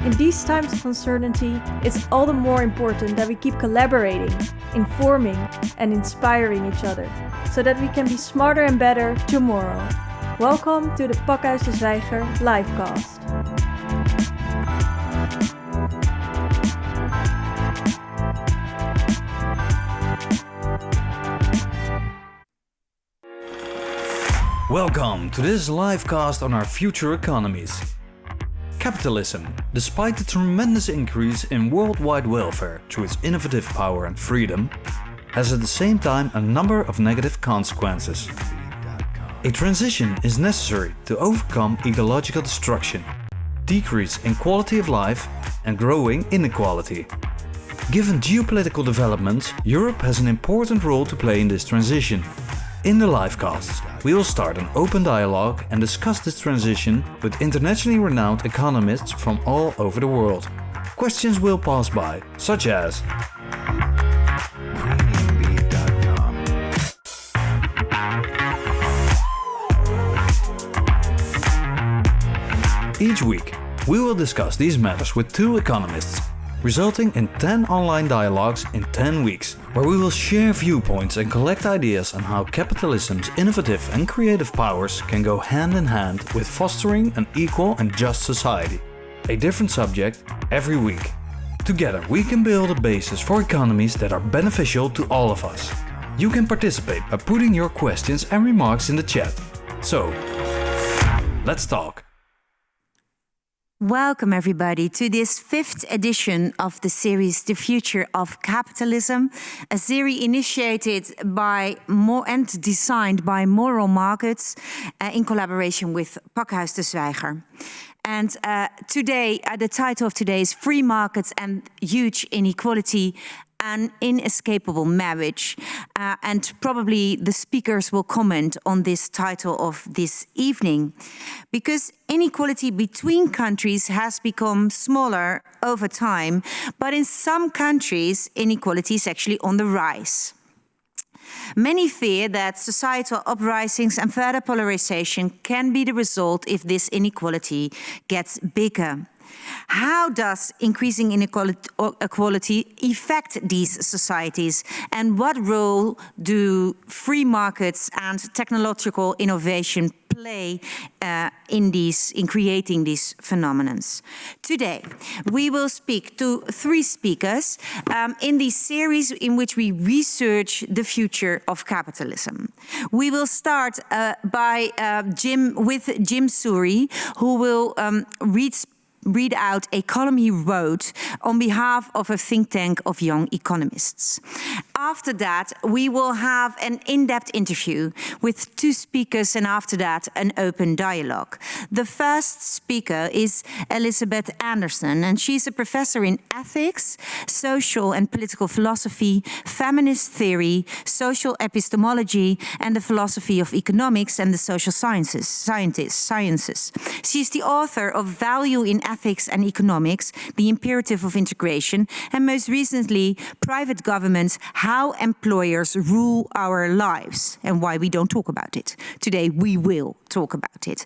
In these times of uncertainty, it's all the more important that we keep collaborating, informing, and inspiring each other, so that we can be smarter and better tomorrow. Welcome to the Pakhuis de Zwijger livecast. Welcome to this livecast on our future economies. Capitalism, despite the tremendous increase in worldwide welfare through its innovative power and freedom, has at the same time a number of negative consequences. A transition is necessary to overcome ecological destruction, decrease in quality of life, and growing inequality. Given geopolitical developments, Europe has an important role to play in this transition. In the livecasts, we will start an open dialogue and discuss this transition with internationally renowned economists from all over the world. Questions will pass by, such as: Each week, we will discuss these matters with 2 economists, resulting in 10 online dialogues in 10 weeks, where we will share viewpoints and collect ideas on how capitalism's innovative and creative powers can go hand in hand with fostering an equal and just society. A different subject every week. Together we can build a basis for economies that are beneficial to all of us. You can participate by putting your questions and remarks in the chat. So, let's talk. Welcome everybody to this 5th edition of the series The Future of Capitalism, a series initiated by and designed by Moral Markets in collaboration with Pakhuis de Zwijger. And today, the title of today is Free Markets and Huge Inequality, an Inescapable Marriage. And probably the speakers will comment on this title of this evening. Because inequality between countries has become smaller over time, but in some countries, inequality is actually on the rise. Many fear that societal uprisings and further polarisation can be the result if this inequality gets bigger. How does increasing inequality affect these societies, and what role do free markets and technological innovation play in creating these phenomena? Today, we will speak to 3 speakers in this series in which we research the future of capitalism. We will start with Jim Suri, who will read out Economy Road on behalf of a think tank of young economists. After that, we will have an in-depth interview with 2 speakers, and after that, an open dialogue. The first speaker is Inelisabeth Anderson, and she's a professor in ethics, social and political philosophy, feminist theory, social epistemology, and the philosophy of economics and the social sciences. She's the author of Value in Ethics and Economics, The Imperative of Integration, and most recently, Private Governments, How Employers Rule Our Lives, and Why We Don't Talk About It. Today, we will talk about it.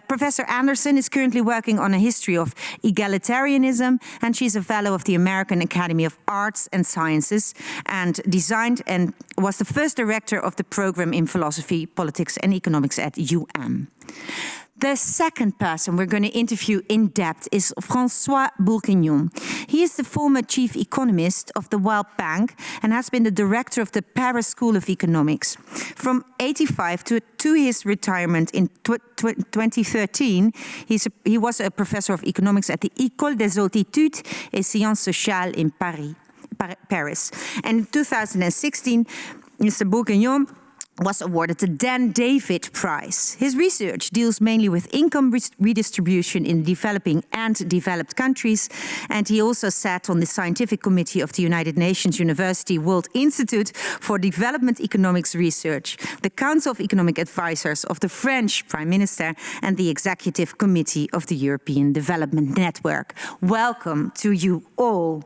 Professor Anderson is currently working on a history of egalitarianism, and she's a fellow of the American Academy of Arts and Sciences, and designed and was the first director of the program in philosophy, politics, and economics at UM. The second person we're going to interview in depth is François Bourguignon. He is the former chief economist of the World Bank and has been the director of the Paris School of Economics. From 1985 to his retirement in 2013, he was a professor of economics at the École des Hautes Études et Sciences Sociales in Paris. And in 2016, Mr. Bourguignon was awarded the Dan David Prize. His research deals mainly with income redistribution in developing and developed countries, and he also sat on the scientific committee of the United Nations University World Institute for Development Economics Research, the Council of Economic Advisors of the French Prime Minister, and the Executive Committee of the European Development Network. Welcome to you all.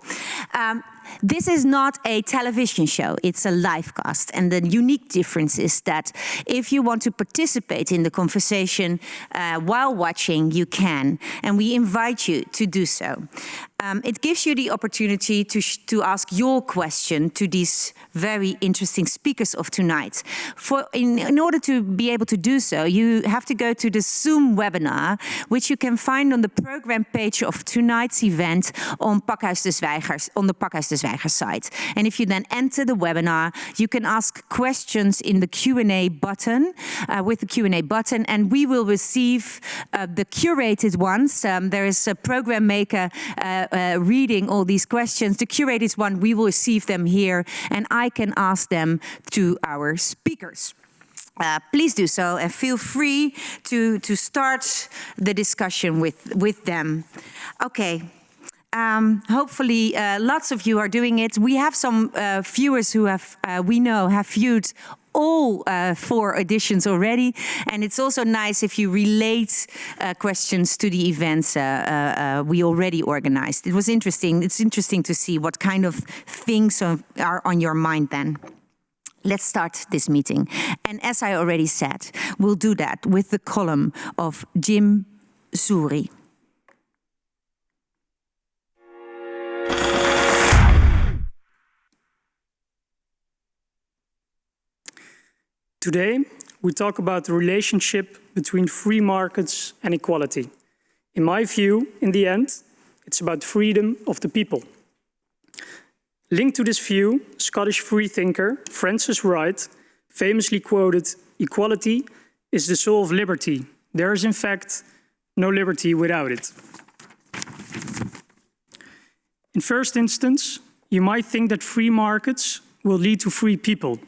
This is not a television show, it's a live cast. And the unique difference is that if you want to participate in the conversation while watching, you can. And we invite you to do so. It gives you the opportunity to ask your question to these very interesting speakers of tonight. In order to be able to do so, you have to go to the Zoom webinar, which you can find on the program page of tonight's event on Pakhuis de Zwijgers, on the Pakhuis de Zwijgers site. And if you then enter the webinar, you can ask questions in the Q&A button, with the Q&A button, and we will receive the curated ones. There is a program maker reading all these questions. The curated one, we will receive them here, and I can ask them to our speakers. Please do so, and feel free to start the discussion with them. Okay. Hopefully, lots of you are doing it. We have some viewers who have viewed all 4 editions already, and it's also nice if you relate questions to the events we already organized. It was interesting. It's interesting to see what kind of things are on your mind then. Let's start this meeting. And as I already said, we'll do that with the column of Jim Suri. Today, we talk about the relationship between free markets and equality. In my view, in the end, it's about freedom of the people. Linked to this view, Scottish freethinker Francis Wright famously quoted, "Equality is the soul of liberty. There is, in fact, no liberty without it." In first instance, you might think that free markets will lead to free people.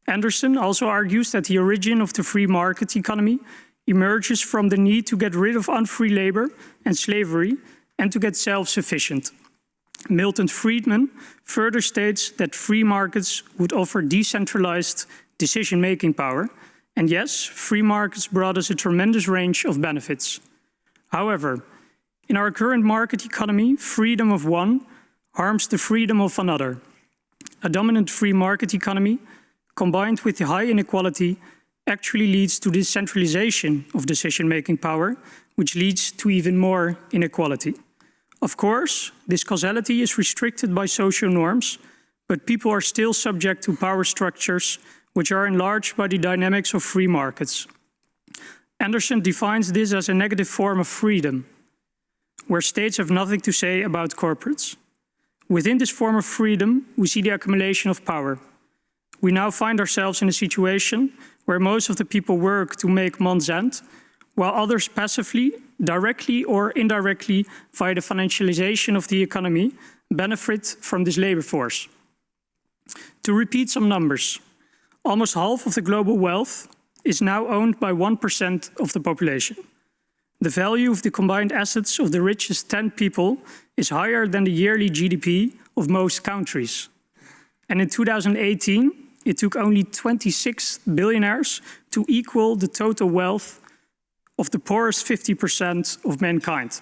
Anderson also argues that the origin of the free market economy emerges from the need to get rid of unfree labor and slavery and to get self-sufficient. Milton Friedman further states that free markets would offer decentralized decision-making power, and yes, free markets brought us a tremendous range of benefits. However, in our current market economy, freedom of one harms the freedom of another. A dominant free market economy, combined with the high inequality, actually leads to this centralization of decision-making power, which leads to even more inequality. Of course, this causality is restricted by social norms, but people are still subject to power structures which are enlarged by the dynamics of free markets. Anderson defines this as a negative form of freedom, where states have nothing to say about corporates. Within this form of freedom, we see the accumulation of power. We now find ourselves in a situation where most of the people work to make month's end, while others passively, directly or indirectly, via the financialization of the economy, benefit from this labor force. To repeat some numbers, almost half of the global wealth is now owned by 1% of the population. The value of the combined assets of the richest 10 people is higher than the yearly GDP of most countries. And in 2018, it took only 26 billionaires to equal the total wealth of the poorest 50% of mankind.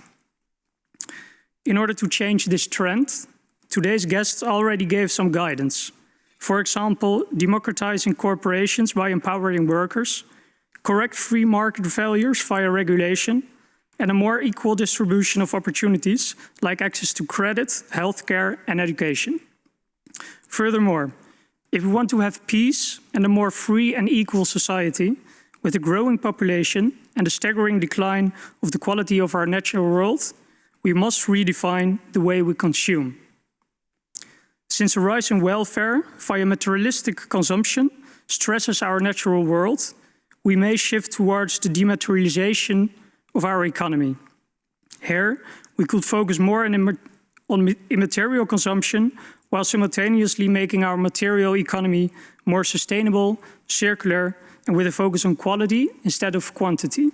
In order to change this trend, today's guests already gave some guidance. For example, democratizing corporations by empowering workers, correct free market values via regulation, and a more equal distribution of opportunities like access to credit, healthcare, and education. Furthermore, if we want to have peace and a more free and equal society, with a growing population and a staggering decline of the quality of our natural world, we must redefine the way we consume. Since a rise in welfare via materialistic consumption stresses our natural world, we may shift towards the dematerialization of our economy. Here, we could focus more on immaterial consumption while simultaneously making our material economy more sustainable, circular, and with a focus on quality instead of quantity.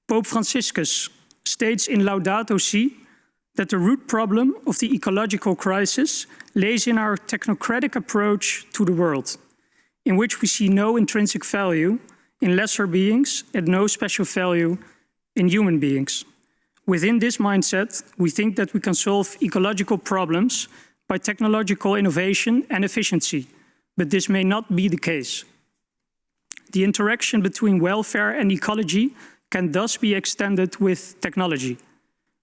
Pope Franciscus states in Laudato Si that the root problem of the ecological crisis lays in our technocratic approach to the world, in which we see no intrinsic value in lesser beings and no special value in human beings. Within this mindset, we think that we can solve ecological problems by technological innovation and efficiency, but this may not be the case. The interaction between welfare and ecology can thus be extended with technology.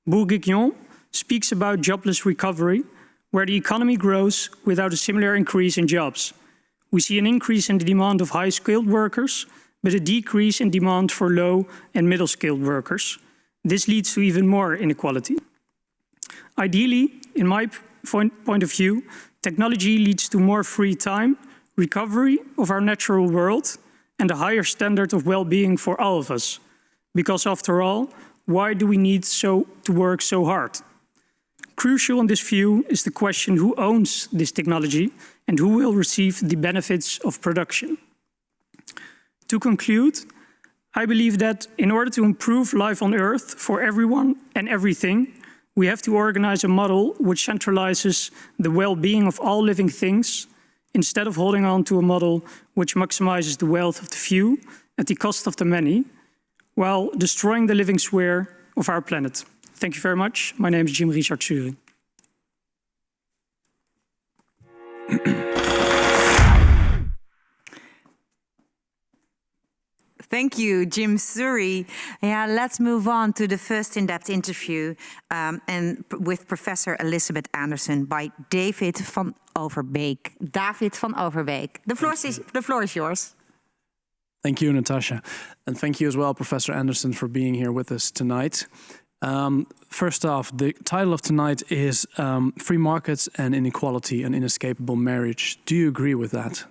Bourguignon speaks about jobless recovery, where the economy grows without a similar increase in jobs. We see an increase in the demand of high-skilled workers, but a decrease in demand for low and middle-skilled workers. This leads to even more inequality. Ideally, in my point of view, technology leads to more free time, recovery of our natural world, and a higher standard of well-being for all of us. Because after all, why do we need to work so hard? Crucial in this view is the question who owns this technology and who will receive the benefits of production. To conclude, I believe that in order to improve life on Earth for everyone and everything, we have to organize a model which centralizes the well-being of all living things, instead of holding on to a model which maximizes the wealth of the few at the cost of the many, while destroying the living sphere of our planet. Thank you very much. My name is Jim Richard Suri. Thank you, Jim Suri. Yeah, let's move on to the first in-depth interview with Professor Elisabeth Anderson by David van Overbeek. David van Overbeek, the floor is yours. Thank you, Natasha. And thank you as well, Professor Anderson, for being here with us tonight. First off, the title of tonight is Free Markets and Inequality, an Inescapable Marriage. Do you agree with that?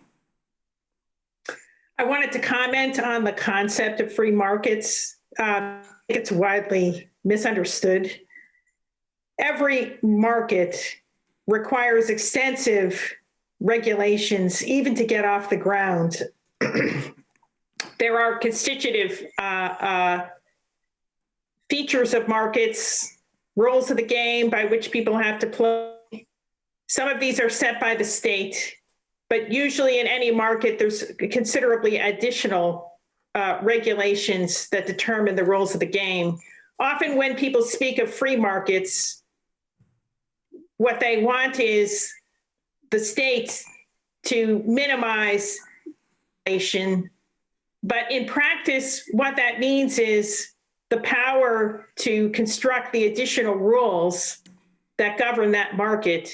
I wanted to comment on the concept of free markets. I think it's widely misunderstood. Every market requires extensive regulations, even to get off the ground. There are constitutive features of markets, rules of the game by which people have to play. Some of these are set by the state, but usually in any market, there's considerably additional regulations that determine the rules of the game. Often when people speak of free markets, what they want is the state to minimize regulation. But in practice, what that means is the power to construct the additional rules that govern that market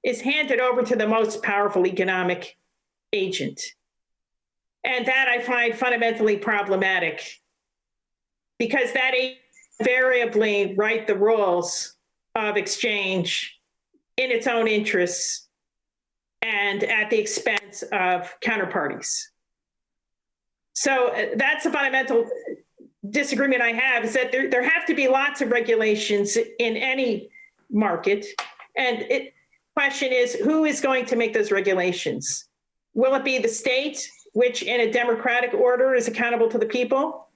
is handed over to the most powerful economic agent. And that I find fundamentally problematic, because that agent invariably write the rules of exchange in its own interests and at the expense of counterparties. So that's a fundamental disagreement I have, is that there have to be lots of regulations in any market. And the question is, who is going to make those regulations? Will it be the state, which in a democratic order is accountable to the people?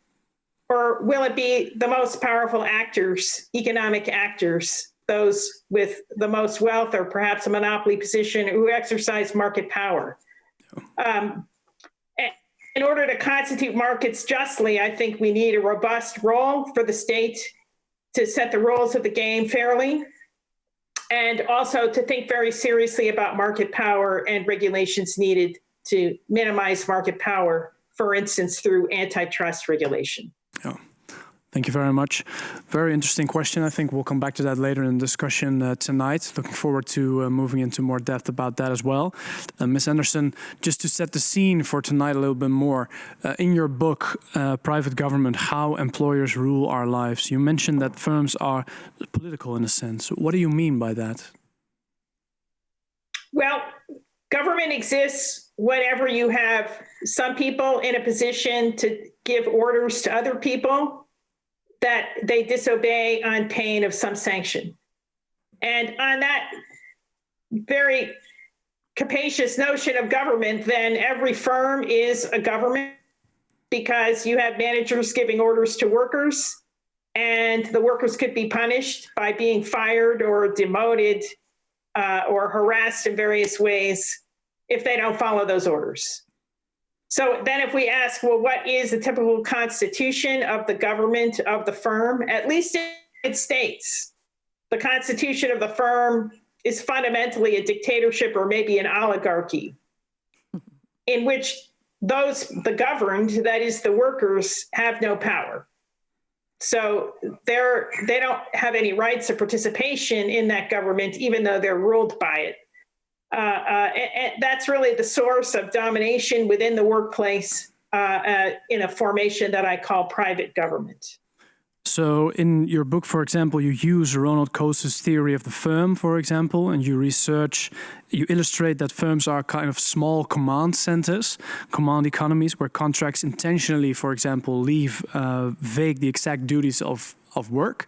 Or will it be the most powerful actors, economic actors, those with the most wealth or perhaps a monopoly position who exercise market power? In order to constitute markets justly, I think we need a robust role for the state to set the rules of the game fairly, and also to think very seriously about market power and regulations needed to minimize market power, for instance, through antitrust regulation. Yeah. Thank you very much. Very interesting question. I think we'll come back to that later in the discussion tonight. Looking forward to moving into more depth about that as well. Ms. Anderson, just to set the scene for tonight a little bit more, in your book, Private Government, How Employers Rule Our Lives, you mentioned that firms are political in a sense. What do you mean by that? Well, government exists whenever you have some people in a position to give orders to other people that they disobey on pain of some sanction. And on that very capacious notion of government, then every firm is a government, because you have managers giving orders to workers, and the workers could be punished by being fired or demoted or harassed in various ways if they don't follow those orders. So then if we ask, well, what is the typical constitution of the government of the firm? At least in United States, the constitution of the firm is fundamentally a dictatorship or maybe an oligarchy in which the governed, that is the workers, have no power. So they don't have any rights of participation in that government, even though they're ruled by it. And that's really the source of domination within the workplace in a formation that I call private government. So in your book, for example, you use Ronald Coase's theory of the firm, for example, and you illustrate that firms are kind of small command centers, command economies, where contracts intentionally, for example, leave vague the exact duties of work.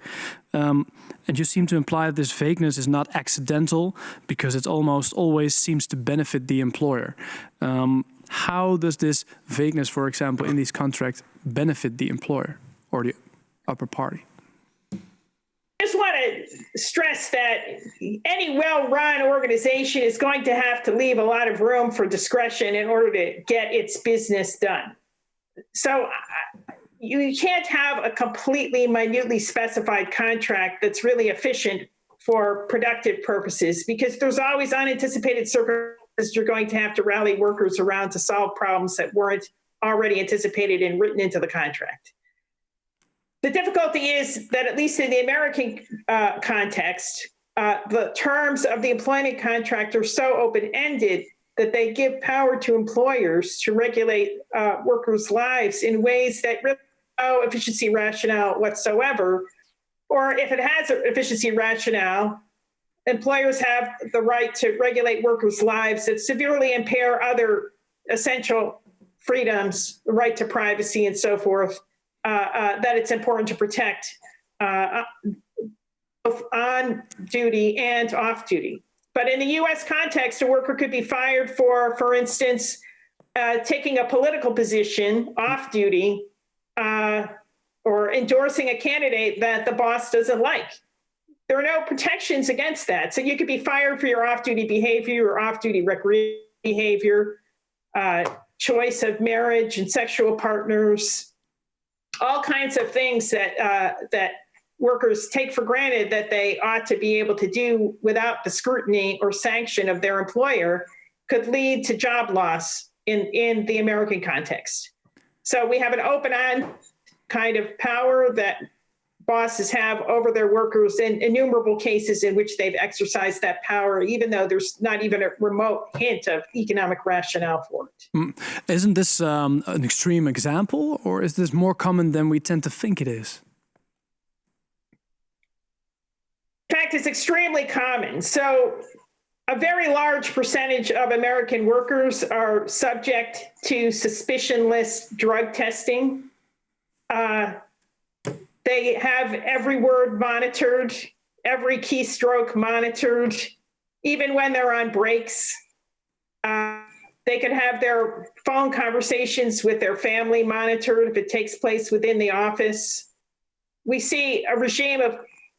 And you seem to imply that this vagueness is not accidental because it almost always seems to benefit the employer. How does this vagueness, for example, in these contracts benefit the employer or the upper party? I just want to stress that any well-run organization is going to have to leave a lot of room for discretion in order to get its business done. So you can't have a completely minutely specified contract that's really efficient for productive purposes, because there's always unanticipated circumstances you're going to have to rally workers around to solve problems that weren't already anticipated and written into the contract. The difficulty is that, at least in the American context, the terms of the employment contract are so open-ended that they give power to employers to regulate workers' lives in ways that really have no efficiency rationale whatsoever. Or if it has an efficiency rationale, employers have the right to regulate workers' lives that severely impair other essential freedoms, the right to privacy and so forth, that it's important to protect both on duty and off duty. But in the US context, a worker could be fired for instance, taking a political position off duty or endorsing a candidate that the boss doesn't like. There are no protections against that. So you could be fired for your off-duty behavior or off-duty recreational behavior, choice of marriage and sexual partners, all kinds of things that workers take for granted that they ought to be able to do without the scrutiny or sanction of their employer could lead to job loss in the American context. So we have an open-end kind of power that bosses have over their workers, and innumerable cases in which they've exercised that power, even though there's not even a remote hint of economic rationale for it. Isn't this an extreme example, or is this more common than we tend to think it is? In fact, it's extremely common. So a very large percentage of American workers are subject to suspicionless drug testing. They have every word monitored, every keystroke monitored, even when they're on breaks. They can have their phone conversations with their family monitored if it takes place within the office. We see a regime of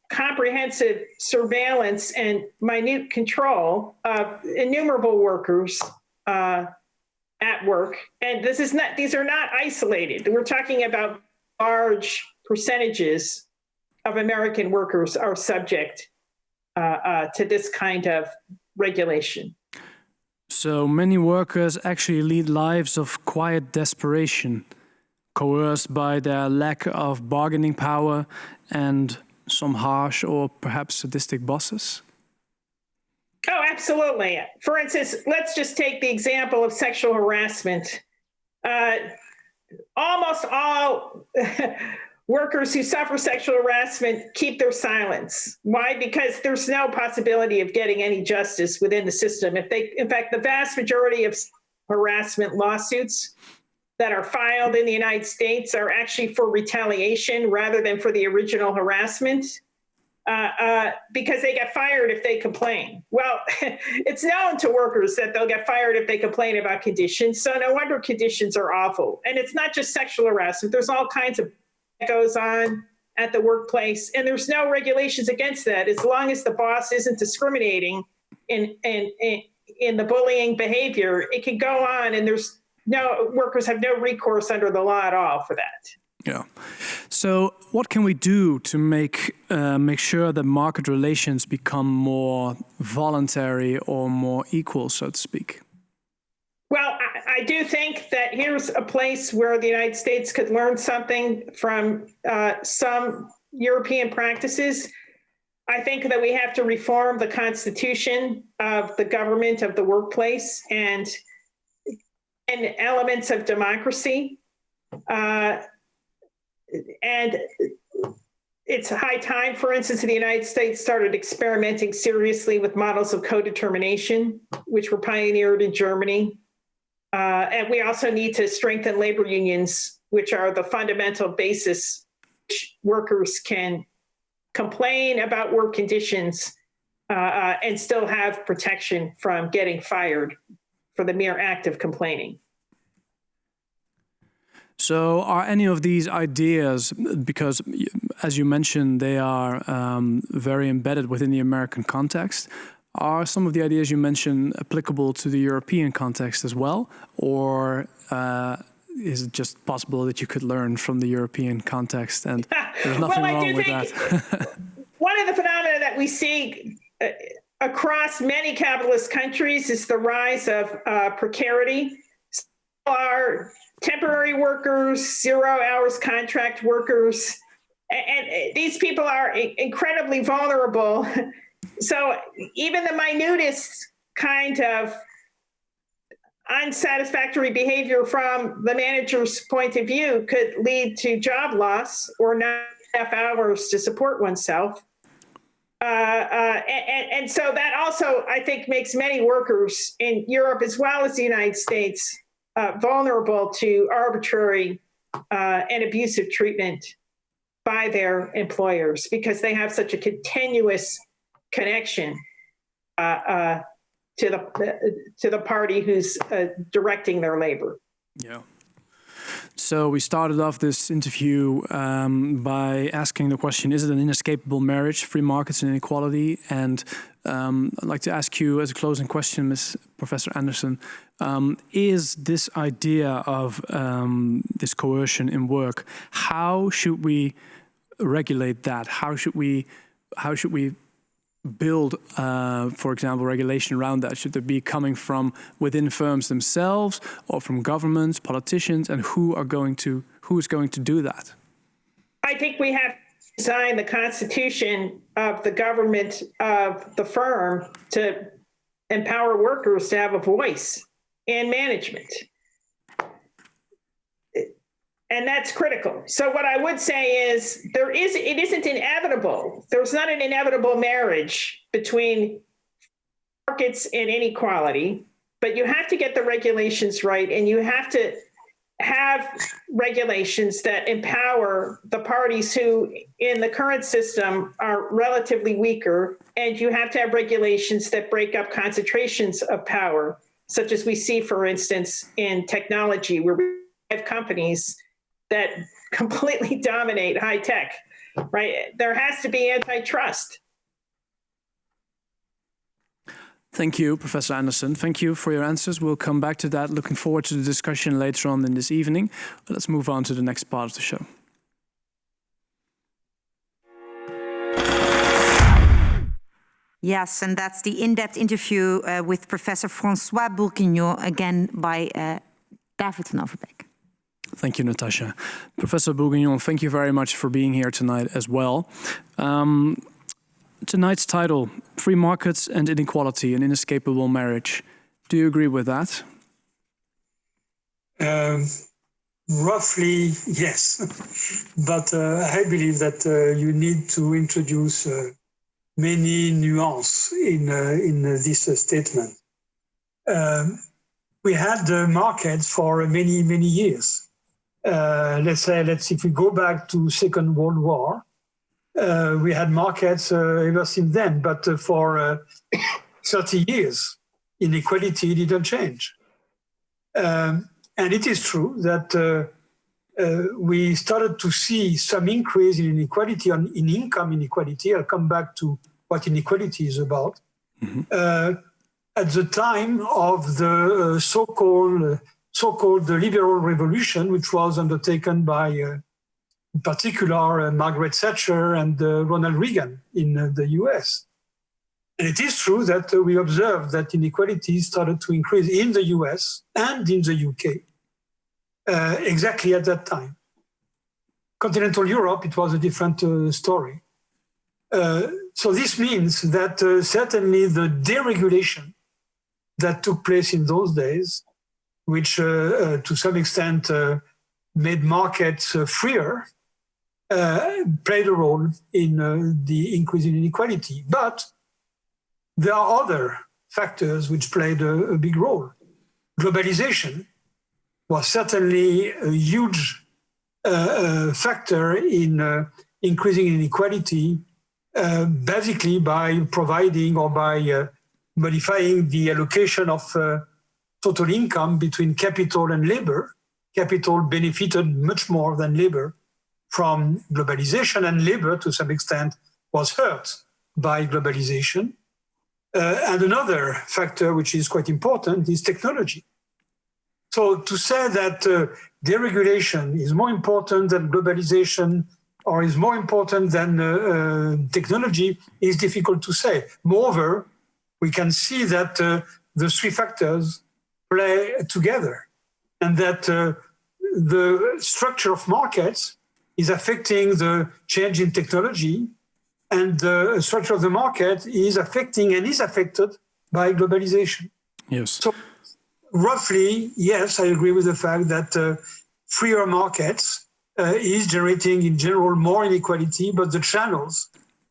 comprehensive surveillance and minute control of innumerable workers at work. And these are not isolated. We're talking about large percentages of American workers are subject to this kind of regulation. So many workers actually lead lives of quiet desperation, coerced by their lack of bargaining power and some harsh or perhaps sadistic bosses? Oh, absolutely. For instance, let's just take the example of sexual harassment. Almost all workers who suffer sexual harassment keep their silence. Why? Because there's no possibility of getting any justice within the system. In fact, the vast majority of harassment lawsuits that are filed in the United States are actually for retaliation rather than for the original harassment, because they get fired if they complain. Well, it's known to workers that they'll get fired if they complain about conditions, so no wonder conditions are awful. And it's not just sexual harassment. There's all kinds of that goes on at the workplace, and there's no regulations against that as long as the boss isn't discriminating in the bullying behavior. It can go on, and workers have no recourse under the law at all for that. Yeah. So what can we do to make sure that market relations become more voluntary or more equal, so to speak? Well, I do think that here's a place where the United States could learn something from some European practices. I think that we have to reform the constitution of the government of the workplace and elements of democracy. And it's high time, for instance, the United States started experimenting seriously with models of co-determination, which were pioneered in Germany. And we also need to strengthen labor unions, which are the fundamental basis which workers can complain about work conditions and still have protection from getting fired for the mere act of complaining. So are any of these ideas, because as you mentioned, they are very embedded within the American context, are some of the ideas you mentioned applicable to the European context as well? Or is it just possible that you could learn from the European context and there's nothing wrong with that? One of the phenomena that we see across many capitalist countries is the rise of precarity. Are temporary workers, 0 hours contract workers, and these people are incredibly vulnerable. So even the minutest kind of unsatisfactory behavior from the manager's point of view could lead to job loss or not enough hours to support oneself. And so that also, I think, makes many workers in Europe as well as the United States vulnerable to arbitrary and abusive treatment by their employers because they have such a continuous connection to the party who's directing their labor. Yeah. So we started off this interview by asking the question, is it an inescapable marriage, free markets and inequality? And I'd like to ask you as a closing question, Ms. Professor Anderson, is this idea of this coercion in work, how should we regulate that? How should we build, for example, regulation around that? Should it be coming from within firms themselves or from governments, politicians, and who is going to do that? I think we have to design the constitution of the government of the firm to empower workers to have a voice in management. And that's critical. So what I would say is it isn't inevitable. There's not an inevitable marriage between markets and inequality, but you have to get the regulations right, and you have to have regulations that empower the parties who in the current system are relatively weaker, and you have to have regulations that break up concentrations of power, such as we see, for instance, in technology, where we have companies that completely dominate high tech, right? There has to be antitrust. Thank you, Professor Anderson. Thank you for your answers. We'll come back to that. Looking forward to the discussion later on in this evening. But let's move on to the next part of the show. Yes, and that's the in-depth interview with Professor François Bourguignon, again by David van Overbeek. Thank you, Natasha. Professor Bourguignon, thank you very much for being here tonight as well. Tonight's title, Free Markets and Inequality, an Inescapable Marriage. Do you agree with that? Roughly, yes. But I believe that you need to introduce many nuances in this statement. We had the market for many, many years. If we go back to Second World War, we had markets ever since then, but for 30 years, inequality didn't change. And it is true that we started to see some increase in inequality, in income inequality. I'll come back to what inequality is about. Mm-hmm. At the time of the so-called liberal revolution, which was undertaken by in particular Margaret Thatcher and Ronald Reagan in the US. And it is true that we observed that inequality started to increase in the US and in the UK exactly at that time. Continental Europe, it was a different story. So this means that certainly the deregulation that took place in those days, which to some extent made markets freer, played a role in the increase in inequality. But there are other factors which played a big role. Globalization was certainly a huge factor in increasing inequality, basically by providing or by modifying the allocation of total income between capital and labor. Capital benefited much more than labor from globalization, and labor, to some extent, was hurt by globalization. And another factor which is quite important is technology. So to say that deregulation is more important than globalization or is more important than technology is difficult to say. Moreover, we can see that the three factors play together, and that the structure of markets is affecting the change in technology, and the structure of the market is affecting and is affected by globalization. Yes. So roughly, yes, I agree with the fact that freer markets is generating in general more inequality, but the channels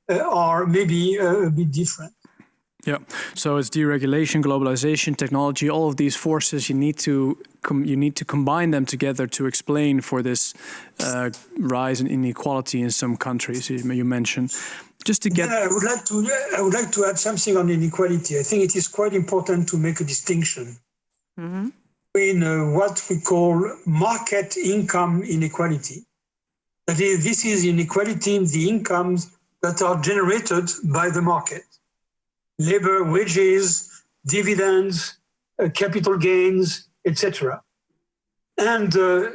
are maybe a bit different. Yeah, so it's deregulation, globalization, technology, all of these forces, you need to combine them together to explain for this rise in inequality in some countries, you mentioned. Just to get... Yeah, I would like to add something on inequality. I think it is quite important to make a distinction between what we call market income inequality. That is, this is inequality in the incomes that are generated by the market. Labor, wages, dividends, capital gains, etc. And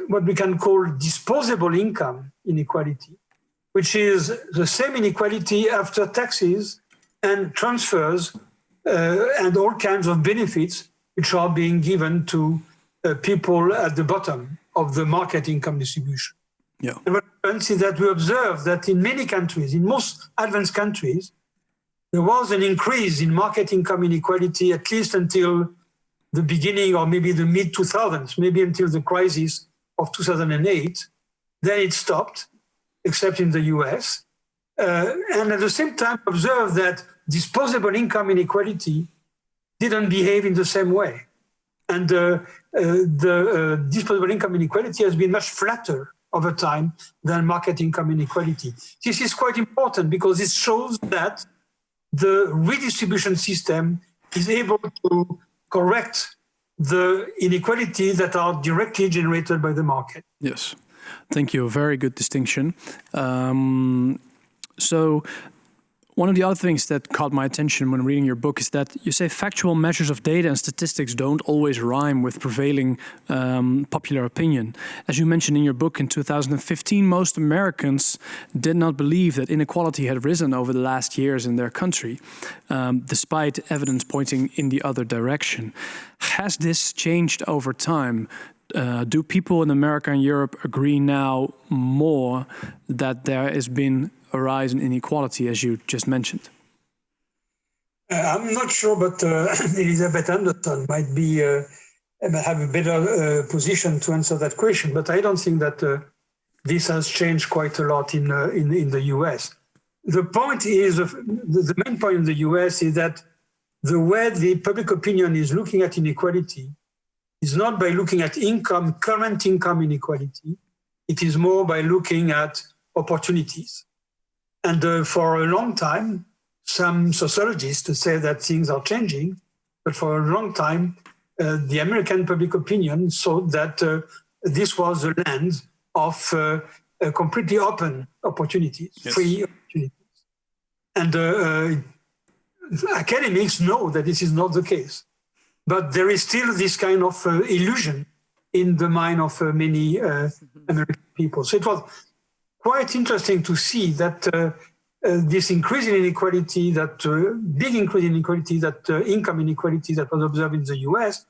what we can call disposable income inequality, which is the same inequality after taxes and transfers and all kinds of benefits which are being given to people at the bottom of the market income distribution. Yeah. And what happens is that we observe that in many countries, in most advanced countries, there was an increase in market income inequality at least until the beginning or maybe the mid-2000s, maybe until the crisis of 2008. Then it stopped, except in the US. And at the same time, observe that disposable income inequality didn't behave in the same way. And the disposable income inequality has been much flatter over time than market income inequality. This is quite important because it shows that the redistribution system is able to correct the inequalities that are directly generated by the market. Yes, thank you. Very good distinction. So one of the other things that caught my attention when reading your book is that you say factual measures of data and statistics don't always rhyme with prevailing popular opinion. As you mentioned in your book in 2015, most Americans did not believe that inequality had risen over the last years in their country, despite evidence pointing in the other direction. Has this changed over time? Do people in America and Europe agree now more that there has been a rise in inequality, as you just mentioned? I'm not sure, but Elisabeth Anderson might have a better position to answer that question. But I don't think that this has changed quite a lot in the US. The point is, the main point in the US is that the way the public opinion is looking at inequality is not by looking at income, current income inequality. It is more by looking at opportunities. And for a long time, some sociologists say that things are changing, but for a long time, the American public opinion saw that this was a land of completely open opportunities, yes. Free opportunities. And academics know that this is not the case. But there is still this kind of illusion in the mind of many American people. So it was quite interesting to see that this increase in inequality, that big increase in inequality, that income inequality that was observed in the US,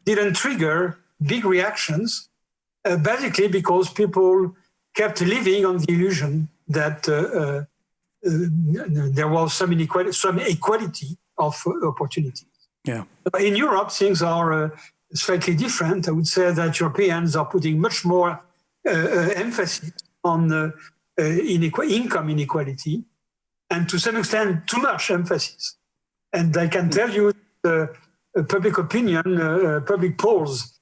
didn't trigger big reactions, basically because people kept living on the illusion that there was some equality of opportunities. Yeah. In Europe, things are slightly different. I would say that Europeans are putting much more emphasis on income inequality, and to some extent, too much emphasis. And I can tell you, public opinion, public polls,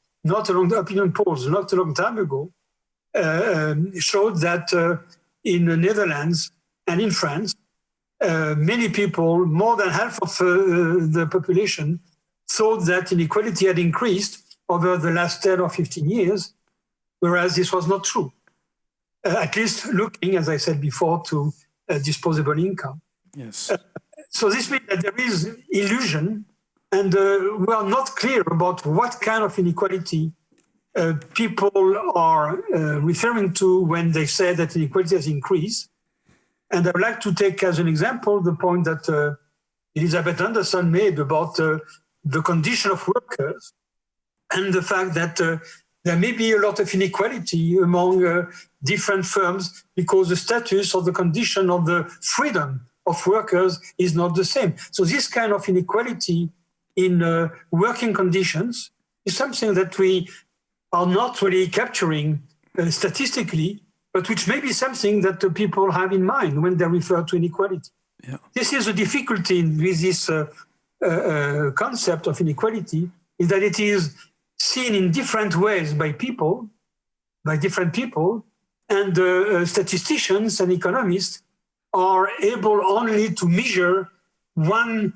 opinion polls, not a long time ago, showed that in the Netherlands and in France, many people, more than half of the population, thought that inequality had increased over the last 10 or 15 years, whereas this was not true. At least looking, as I said before, to disposable income. Yes. So this means that there is illusion, and we are not clear about what kind of inequality people are referring to when they say that inequality has increased. And I would like to take as an example the point that Elisabeth Anderson made about the condition of workers and the fact that there may be a lot of inequality among different firms because the status or the condition or the freedom of workers is not the same. So this kind of inequality in working conditions is something that we are not really capturing statistically, but which may be something that the people have in mind when they refer to inequality. Yeah. This is a difficulty with this concept of inequality, is that it is seen in different ways by people, by different people, and statisticians and economists are able only to measure one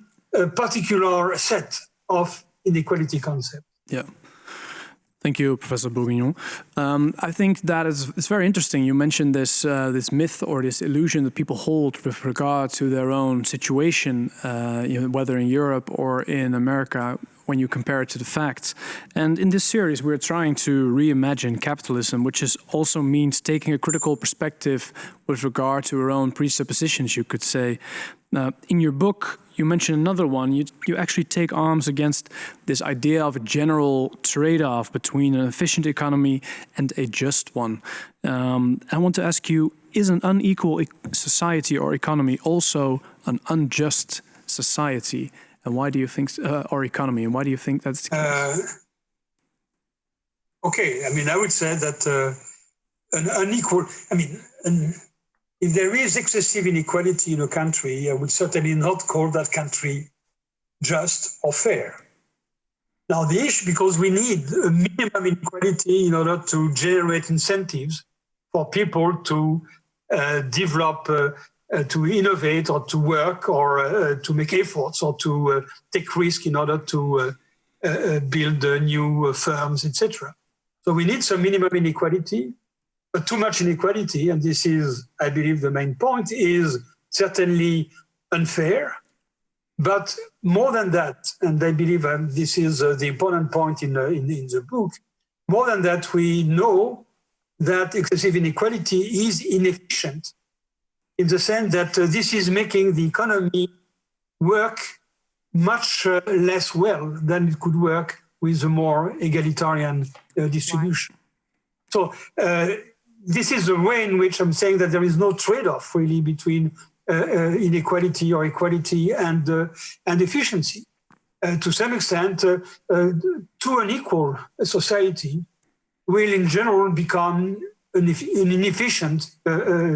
particular set of inequality concepts. Yeah. Thank you, Professor Bourguignon. I think that it's very interesting. You mentioned this myth or this illusion that people hold with regard to their own situation, whether in Europe or in America, when you compare it to the facts. And in this series, we're trying to reimagine capitalism, which also means taking a critical perspective with regard to our own presuppositions, you could say. In your book, you mentioned another one. You actually take arms against this idea of a general trade-off between an efficient economy and a just one. I want to ask you, is an unequal society or economy also an unjust society? And why do you think, or economy, and why do you think that's the case? Okay, I would say that an unequal, if there is excessive inequality in a country, I would certainly not call that country just or fair. Now, the issue, because we need a minimum inequality in order to generate incentives for people to develop, to innovate or to work or to make efforts or to take risk in order to build new firms, etc. So we need some minimum inequality. But too much inequality, and this is, I believe, the main point, is certainly unfair. But more than that, and I believe this is the important point in the book, more than that, we know that excessive inequality is inefficient in the sense that this is making the economy work much less well than it could work with a more egalitarian distribution. So this is the way in which I'm saying that there is no trade-off really between inequality or equality and efficiency. To some extent, too unequal a society will in general become an inefficient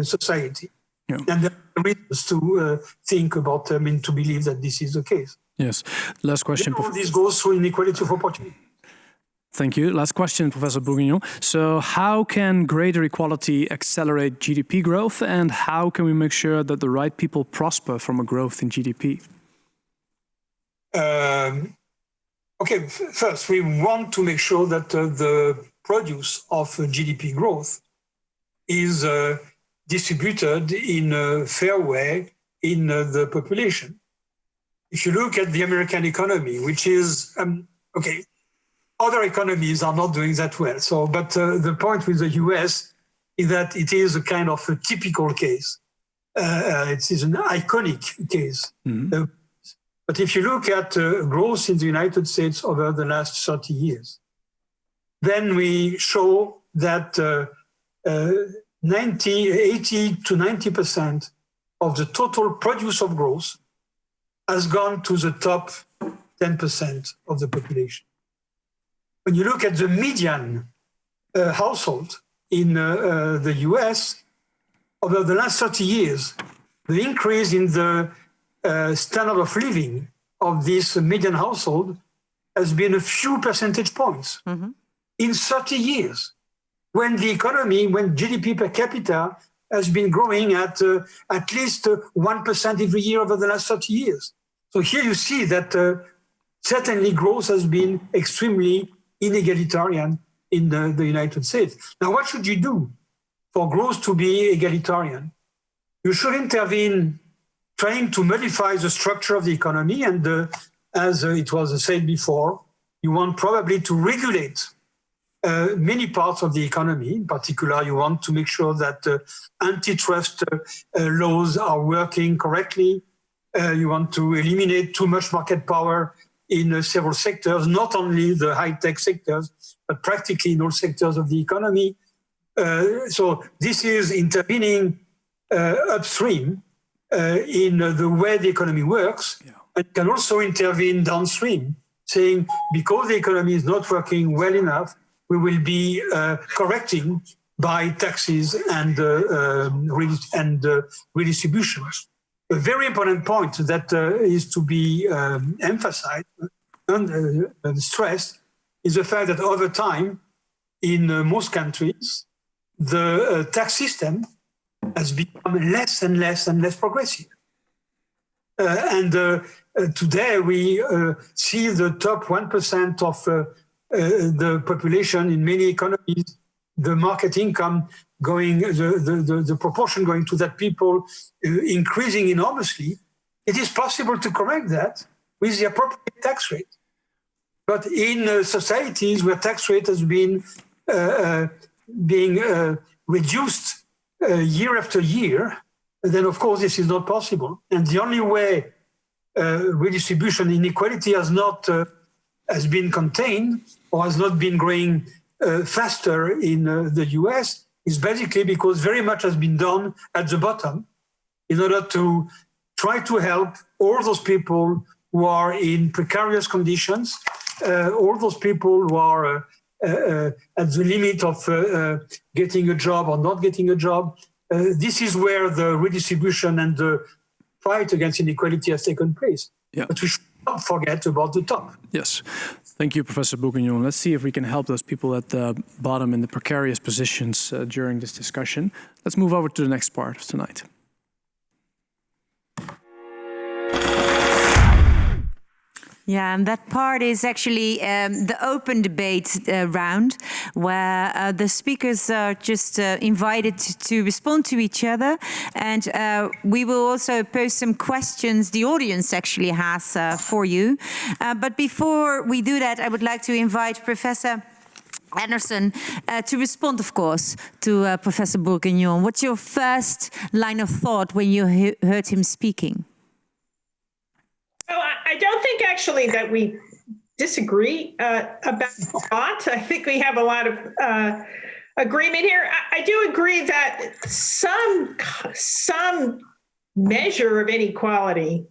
society. Yeah. And there are reasons to think about, to believe that this is the case. Yes. Last question. All this goes through inequality of opportunity. Thank you. Last question, Professor Bourguignon. So how can greater equality accelerate GDP growth, and how can we make sure that the right people prosper from a growth in GDP? Okay, first, we want to make sure that the produce of GDP growth is distributed in a fair way in the population. If you look at the American economy, which is, other economies are not doing that well. So, but the point with the US is that it is a kind of a typical case. It is an iconic case. Mm-hmm. But if you look at growth in the United States over the last 30 years, then we show that 80 to 90% of the total produce of growth has gone to the top 10% of the population. When you look at the median household in the US, over the last 30 years, the increase in the standard of living of this median household has been a few percentage points in 30 years, when the economy, when GDP per capita has been growing at least 1% every year over the last 30 years. So here you see that certainly growth has been extremely inegalitarian in the United States. Now, what should you do for growth to be egalitarian? You should intervene trying to modify the structure of the economy. And as it was said before, you want probably to regulate many parts of the economy. In particular, you want to make sure that antitrust laws are working correctly. You want to eliminate too much market power in several sectors, not only the high-tech sectors, but practically in all sectors of the economy. So this is intervening upstream in the way the economy works. Yeah. It can also intervene downstream, saying because the economy is not working well enough, we will be correcting by taxes and redistribution. A very important point that is to be emphasized and stressed is the fact that over time, in most countries, the tax system has become less and less and less progressive. Today we see the top 1% of the population in many economies, the market income going, the proportion going to that people increasing enormously. It is possible to correct that with the appropriate tax rate. But in societies where tax rate has been being reduced year after year, then of course this is not possible. And the only way redistribution inequality has been contained or has not been growing faster in the US is basically because very much has been done at the bottom in order to try to help all those people who are in precarious conditions, all those people who are at the limit of getting a job or not getting a job. This is where the redistribution and the fight against inequality has taken place. Yeah. But we should not forget about the top. Yes. Thank you, Professor Bourguignon. Let's see if we can help those people at the bottom in the precarious positions during this discussion. Let's move over to the next part of tonight. Yeah, and that part is actually the open debate round, where the speakers are just invited to respond to each other. And we will also pose some questions the audience actually has for you. But before we do that, I would like to invite Professor Anderson to respond, of course, to Professor Bourguignon. What's your first line of thought when you heard him speaking? Oh, I don't think actually that we disagree about thought. I think we have a lot of agreement here. I do agree that some measure of inequality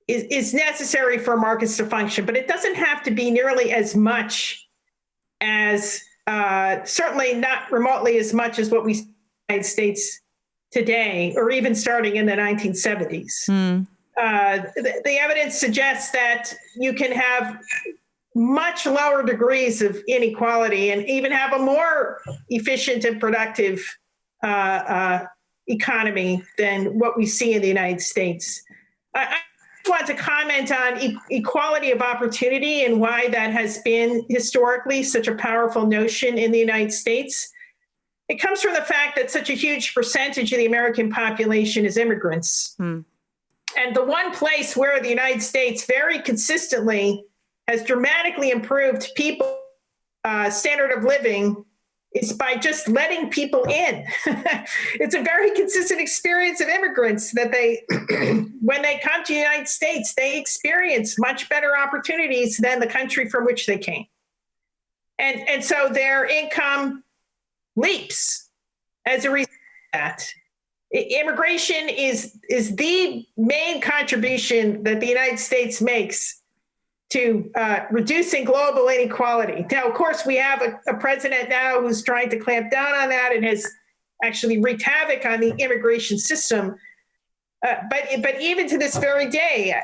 is necessary for markets to function, but it doesn't have to be nearly as much as, certainly not remotely as much as what we see in the United States today, or even starting in the 1970s. The evidence suggests that you can have much lower degrees of inequality and even have a more efficient and productive economy than what we see in the United States. I want to comment on equality of opportunity and why that has been historically such a powerful notion in the United States. It comes from the fact that such a huge percentage of the American population is immigrants. And the one place where the United States very consistently has dramatically improved people's standard of living is by just letting people in. It's a very consistent experience of immigrants that they, when they come to the United States, they experience much better opportunities than the country from which they came. And so their income leaps as a result of that. Immigration is the main contribution that the United States makes to reducing global inequality. Now, of course, we have a president now who's trying to clamp down on that and has actually wreaked havoc on the immigration system. But even to this very day,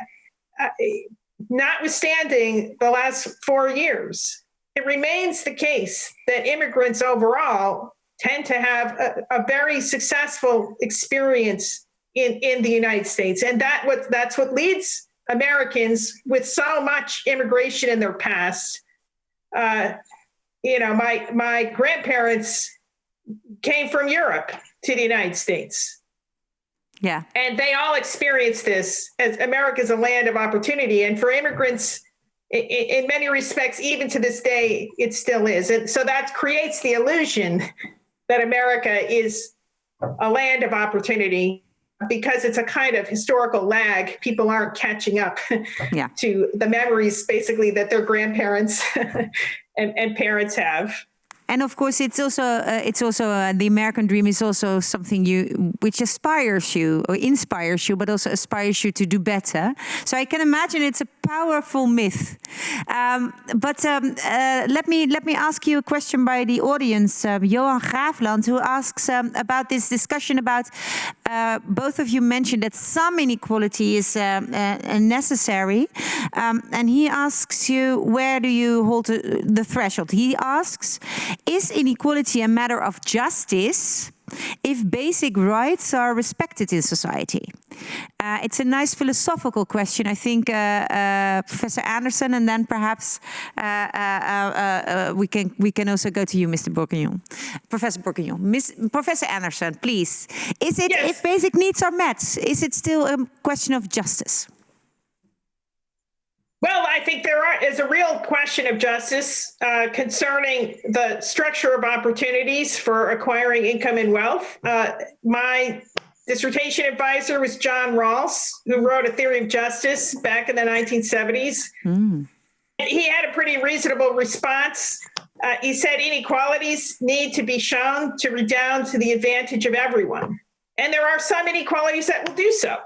notwithstanding the last 4 years, it remains the case that immigrants overall tend to have a very successful experience in the United States. And that's what leads Americans with so much immigration in their past. My grandparents came from Europe to the United States. Yeah. And they all experienced this as America's a land of opportunity. And for immigrants, in many respects, even to this day, it still is. And so that creates the illusion that America is a land of opportunity. Because it's a kind of historical lag, people aren't catching up to the memories, basically, that their grandparents and parents have. And of course, it's also the American dream is also something which inspires you, but also aspires you to do better. So I can imagine it's a powerful myth. But let me ask you a question by the audience, Johan Graafland, who asks about this discussion about both of you mentioned that some inequality is necessary, and he asks you, where do you hold the threshold? He asks, is inequality a matter of justice if basic rights are respected in society? It's a nice philosophical question, I think, Professor Anderson, and then perhaps we can also go to you, Mr. Bourguignon. Professor Bourguignon. Professor Anderson, please. Is it, if basic needs are met, is it still a question of justice? Well, I think there is a real question of justice concerning the structure of opportunities for acquiring income and wealth. My dissertation advisor was John Rawls, who wrote A Theory of Justice back in the 1970s. He had a pretty reasonable response. He said inequalities need to be shown to redound to the advantage of everyone. And there are some inequalities that will do so.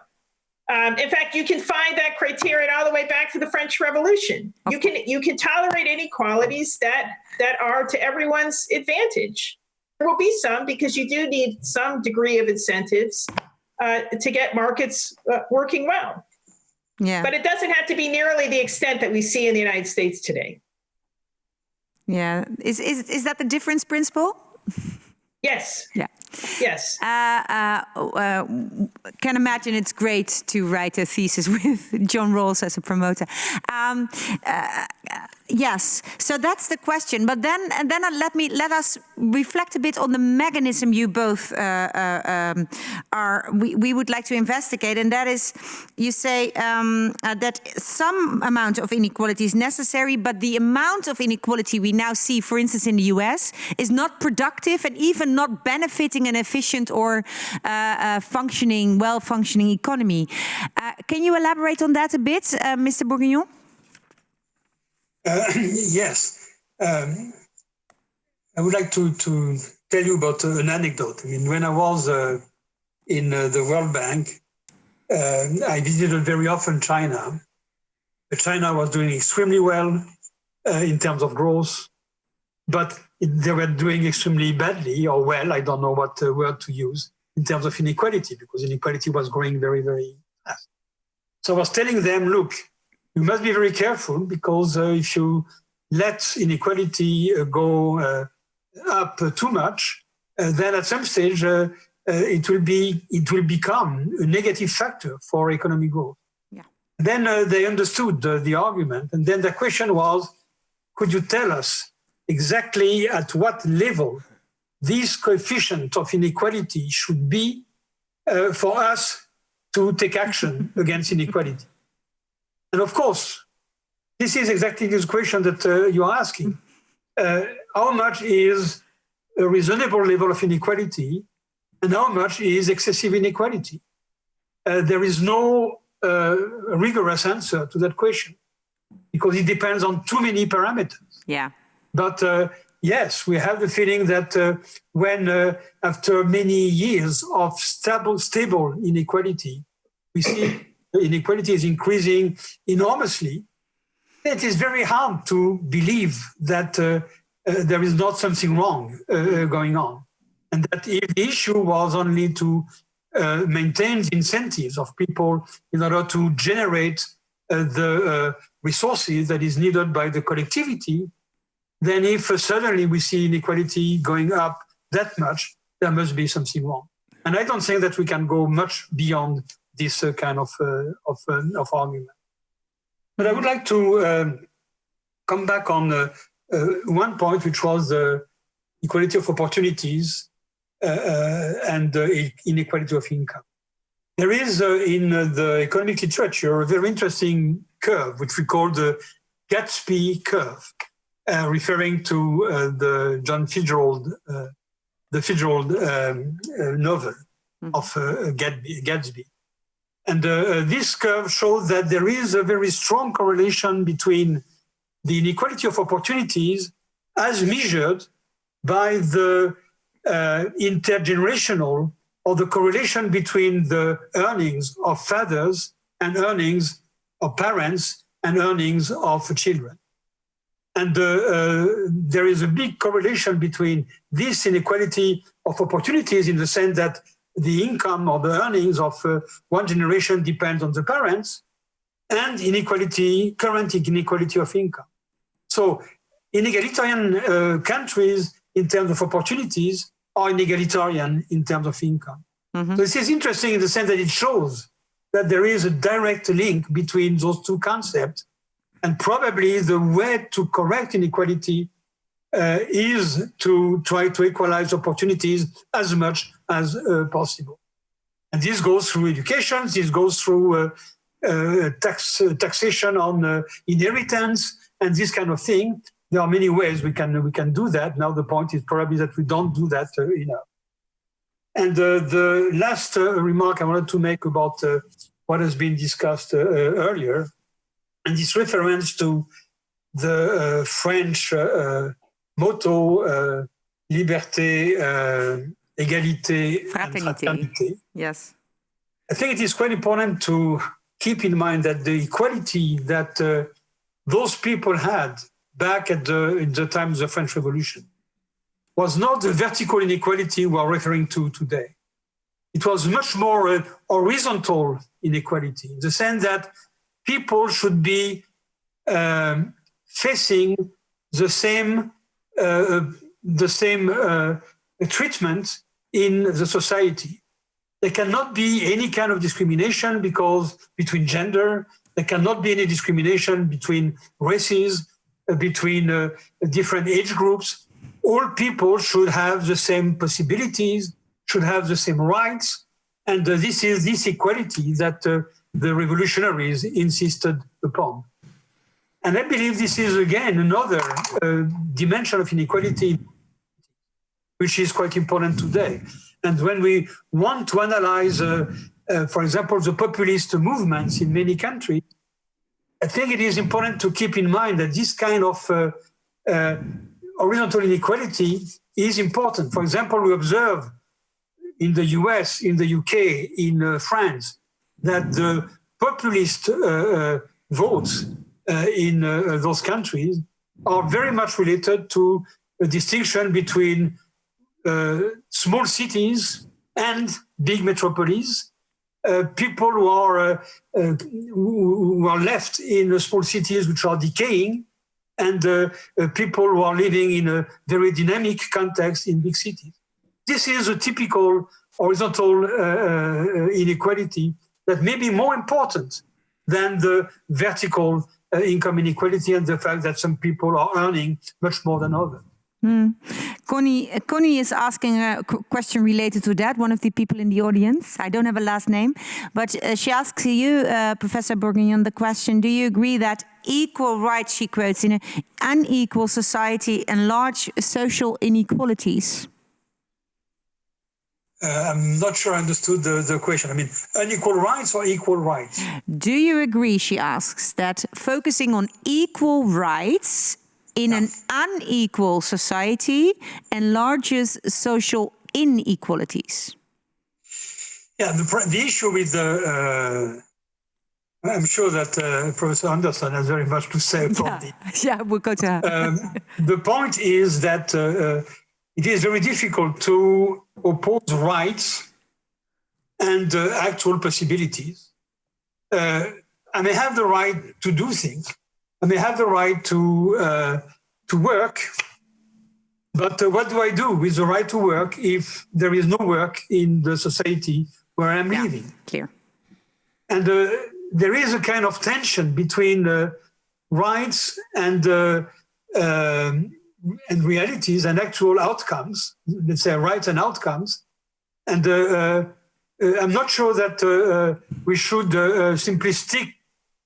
In fact, you can find that criterion all the way back to the French Revolution. You can tolerate inequalities that are to everyone's advantage. There will be some, because you do need some degree of incentives to get markets working well. Yeah. But it doesn't have to be nearly the extent that we see in the United States today. Yeah. Is that the difference principle? Yes. Yeah. Yes. Can imagine it's great to write a thesis with John Rawls as a promoter. Yes, so that's the question. But then let us reflect a bit on the mechanism you both we would like to investigate, and that is, you say that some amount of inequality is necessary, but the amount of inequality we now see, for instance, in the US, is not productive and even not benefiting an efficient or well-functioning economy. Can you elaborate on that a bit, Mr. Bourguignon? Yes. I would like to tell you about an anecdote. I mean, when I was in the World Bank, I visited very often China. China was doing extremely well in terms of growth, but they were doing extremely badly, or well, I don't know what word to use, in terms of inequality, because inequality was growing very, very fast. So I was telling them, look, you must be very careful, because if you let inequality go up too much, then at some stage it will become a negative factor for economic growth. Yeah. Then they understood the argument, and then the question was, could you tell us exactly at what level this coefficient of inequality should be for us to take action against inequality? And of course, this is exactly this question that you are asking. How much is a reasonable level of inequality and how much is excessive inequality? There is no rigorous answer to that question because it depends on too many parameters. Yeah. But yes, we have the feeling that when after many years of stable inequality, we see the inequality is increasing enormously, it is very hard to believe that there is not something wrong going on. And that if the issue was only to maintain the incentives of people in order to generate the resources that is needed by the collectivity, then if suddenly we see inequality going up that much, there must be something wrong. And I don't think that we can go much beyond this kind of argument. But I would like to come back on one point, which was the equality of opportunities and the inequality of income. There is in the economic literature a very interesting curve, which we call the Gatsby Curve, referring to the John Fitzgerald, novel of Gatsby. And this curve shows that there is a very strong correlation between the inequality of opportunities as measured by the intergenerational or the correlation between the earnings of fathers and earnings of parents and earnings of children. And there is a big correlation between this inequality of opportunities in the sense that the income or the earnings of one generation depends on the parents, and current inequality of income. So inegalitarian countries in terms of opportunities are inegalitarian in terms of income. Mm-hmm. So this is interesting in the sense that it shows that there is a direct link between those two concepts, and probably the way to correct inequality is to try to equalize opportunities as much as possible. And this goes through education, this goes through taxation on inheritance and this kind of thing. There are many ways we can do that. Now the point is probably that we don't do that enough. And the last remark I wanted to make about what has been discussed earlier, and this reference to the French motto, liberté, égalité, fraternité. Yes. I think it is quite important to keep in mind that the equality that those people had back at the time of the French Revolution was not the vertical inequality we are referring to today. It was much more horizontal inequality, in the sense that people should be facing the same treatment in the society. There cannot be any kind of discrimination between gender. There cannot be any discrimination between races, between different age groups. All people should have the same possibilities, should have the same rights. And this is this equality that the revolutionaries insisted upon. And I believe this is, again, another dimension of inequality, which is quite important today. And when we want to analyze, for example, the populist movements in many countries, I think it is important to keep in mind that this kind of horizontal inequality is important. For example, we observe in the US, in the UK, in France, that the populist votes in those countries are very much related to a distinction between small cities and big metropolis. People who are left in small cities which are decaying, and people who are living in a very dynamic context in big cities. This is a typical horizontal inequality that may be more important than the vertical income inequality and the fact that some people are earning much more than others. Connie is asking a question related to that, one of the people in the audience. I don't have a last name, but she asks you, Professor Bourguignon, the question, do you agree that equal rights, she quotes, in an unequal society and large social inequalities. I'm not sure I understood the question. I mean, unequal rights or equal rights? Do you agree, she asks, that focusing on equal rights in an unequal society enlarges social inequalities? Yeah, the issue with I'm sure that Professor Anderson has very much to say about this. Yeah, we'll go to her. The point is that it is very difficult to oppose rights and actual possibilities. I may have the right to do things. I may have the right to work. But what do I do with the right to work if there is no work in the society where I'm living? Clear. And there is a kind of tension between rights and realities and actual outcomes, let's say rights and outcomes. And I'm not sure that we should simply stick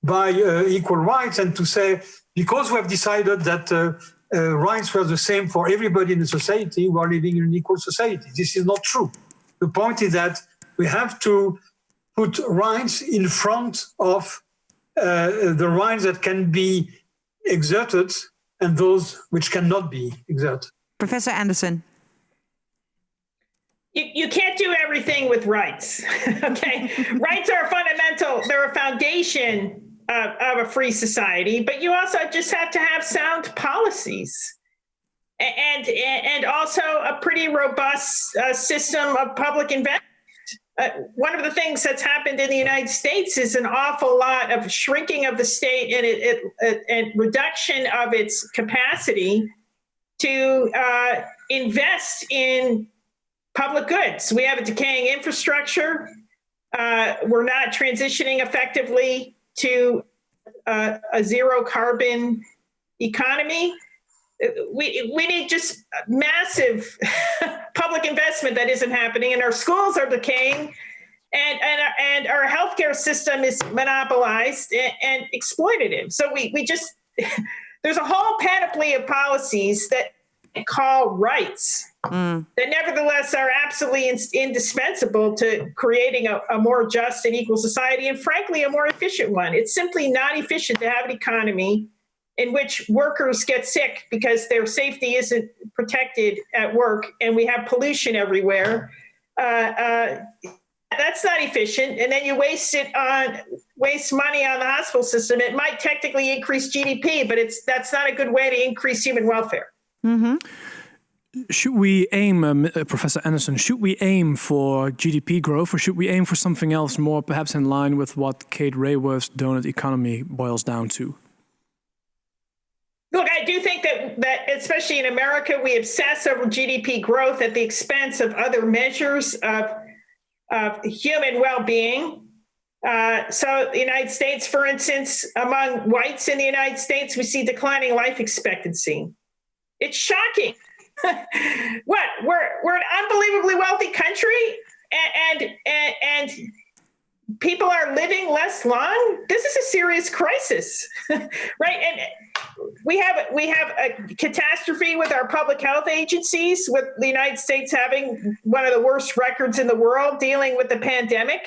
by equal rights and to say, because we have decided that rights were the same for everybody in the society, we are living in an equal society. This is not true. The point is that we have to put rights in front of the rights that can be exerted and those which cannot be exerted. Professor Anderson. You can't do everything with rights, okay? Rights are fundamental. They're a foundation of a free society, but you also just have to have sound policies and also a pretty robust system of public investment. One of the things that's happened in the United States is an awful lot of shrinking of the state and reduction of its capacity to invest in public goods. We have a decaying infrastructure. We're not transitioning effectively to a zero carbon economy. We need just massive public investment that isn't happening, and our schools are decaying, and our healthcare system is monopolized and exploitative. So we just there's a whole panoply of policies that call rights that nevertheless are absolutely indispensable to creating a more just and equal society, and frankly, a more efficient one. It's simply not efficient to have an economy in which workers get sick because their safety isn't protected at work and we have pollution everywhere. That's not efficient. And then you waste money on the hospital system. It might technically increase GDP, but that's not a good way to increase human welfare. Mm-hmm. Should we aim, Professor Anderson, should we aim for GDP growth, or should we aim for something else more perhaps in line with what Kate Raworth's donut economy boils down to? Look, I do think that especially in America, we obsess over GDP growth at the expense of other measures of human well-being. So the United States, for instance, among whites in the United States, we see declining life expectancy. It's shocking. What? We're an unbelievably wealthy country, and people are living less long. This is a serious crisis, right? And we have a catastrophe with our public health agencies, with the United States having one of the worst records in the world dealing with the pandemic.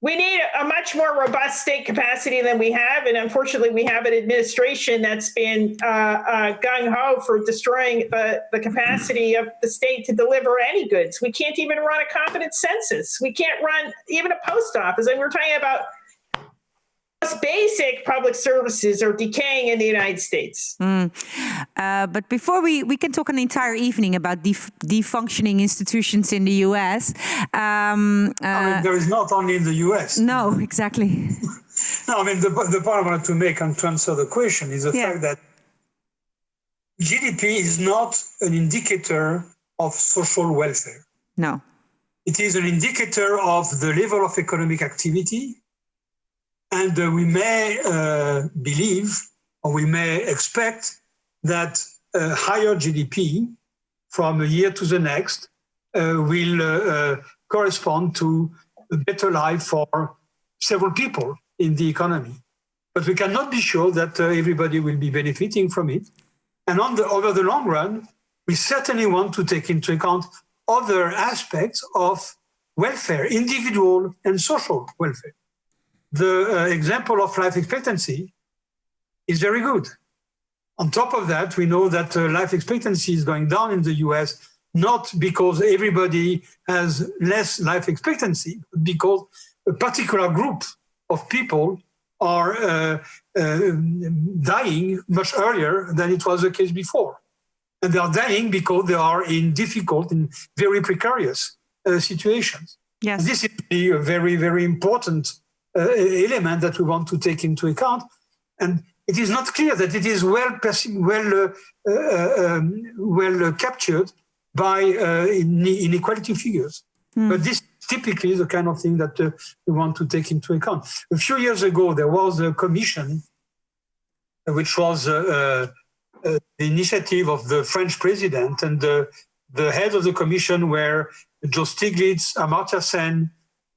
We need a much more robust state capacity than we have. And unfortunately, we have an administration that's been gung-ho for destroying the capacity of the state to deliver any goods. We can't even run a competent census. We can't run even a post office. And we're talking about basic public services are decaying in the United States. But before we can talk an entire evening about defunctioning institutions in the US. I mean, there is not only in the US. No, exactly. No, I mean, the point I wanted to make and to answer the question is the fact that GDP is not an indicator of social welfare. No. It is an indicator of the level of economic activity. And we may believe, or we may expect, that higher GDP from a year to the next will correspond to a better life for several people. in the economy. But we cannot be sure that everybody will be benefiting from it. And over the long run, we certainly want to take into account other aspects of welfare, individual and social welfare. The example of life expectancy is very good. On top of that, we know that life expectancy is going down in the US, not because everybody has less life expectancy, but because a particular group of people are dying much earlier than it was the case before. And they are dying because they are in difficult and very precarious situations. Yes. And this is a very, very important element that we want to take into account. And it is not clear that it is well captured by inequality figures. But this typically is the kind of thing that we want to take into account. A few years ago, there was a commission, which was the initiative of the French president, and the head of the commission were Joe Stiglitz, Amartya Sen,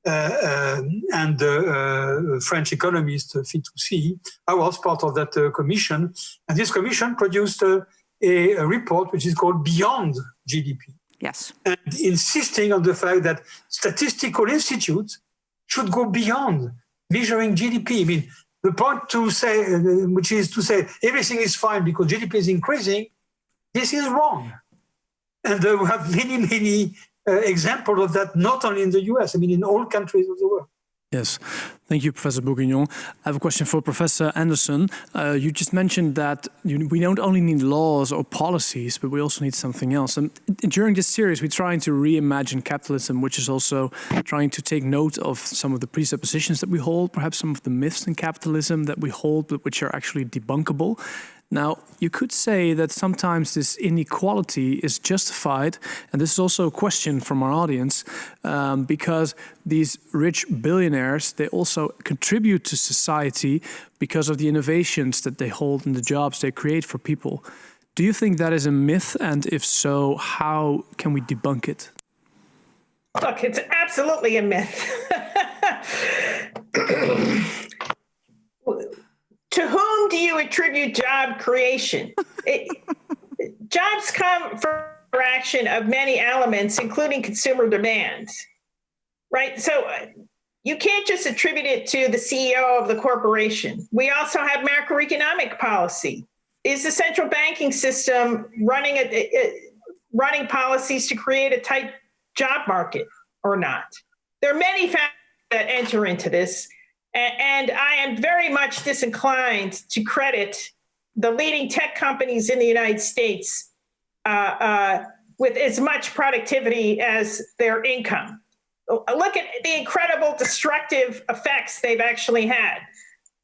and the French economist Fitoussi. I was part of that commission, and this commission produced a report which is called Beyond GDP. Yes. And insisting on the fact that statistical institutes should go beyond measuring GDP. I mean, the point to say, which is to say everything is fine because GDP is increasing, this is wrong. And we have many examples of that, not only in the US, I mean, in all countries of the world. Yes, thank you, Professor Bourguignon. I have a question for Professor Anderson. You just mentioned that we don't only need laws or policies, but we also need something else. And during this series, we're trying to reimagine capitalism, which is also trying to take note of some of the presuppositions that we hold, perhaps some of the myths in capitalism that we hold, but which are actually debunkable. Now, you could say that sometimes this inequality is justified, and this is also a question from our audience, because these rich billionaires, they also contribute to society because of the innovations that they hold and the jobs they create for people. Do you think that is a myth? And if so, how can we debunk it? Look, it's absolutely a myth. To whom do you attribute job creation? Jobs come from interaction of many elements, including consumer demand, right? So you can't just attribute it to the CEO of the corporation. We also have macroeconomic policy. Is the central banking system running policies to create a tight job market or not? There are many factors that enter into this. And I am very much disinclined to credit the leading tech companies in the United States with as much productivity as their income. Look at the incredible destructive effects they've actually had.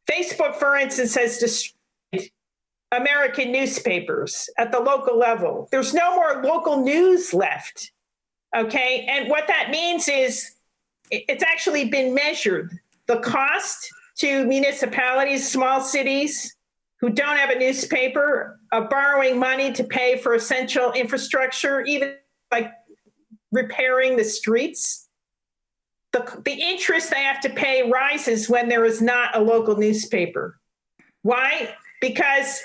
Facebook, for instance, has destroyed American newspapers at the local level. There's no more local news left, okay? And what that means is it's actually been measured. The cost to municipalities, small cities who don't have a newspaper, of borrowing money to pay for essential infrastructure, even like repairing the streets, the interest they have to pay rises when there is not a local newspaper. Why? Because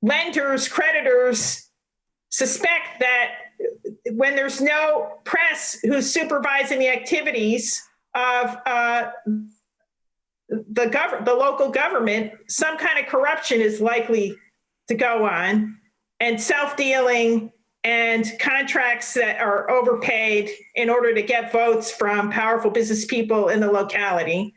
lenders, creditors suspect that when there's no press who's supervising the activities of the local government, some kind of corruption is likely to go on, and self-dealing and contracts that are overpaid in order to get votes from powerful business people in the locality.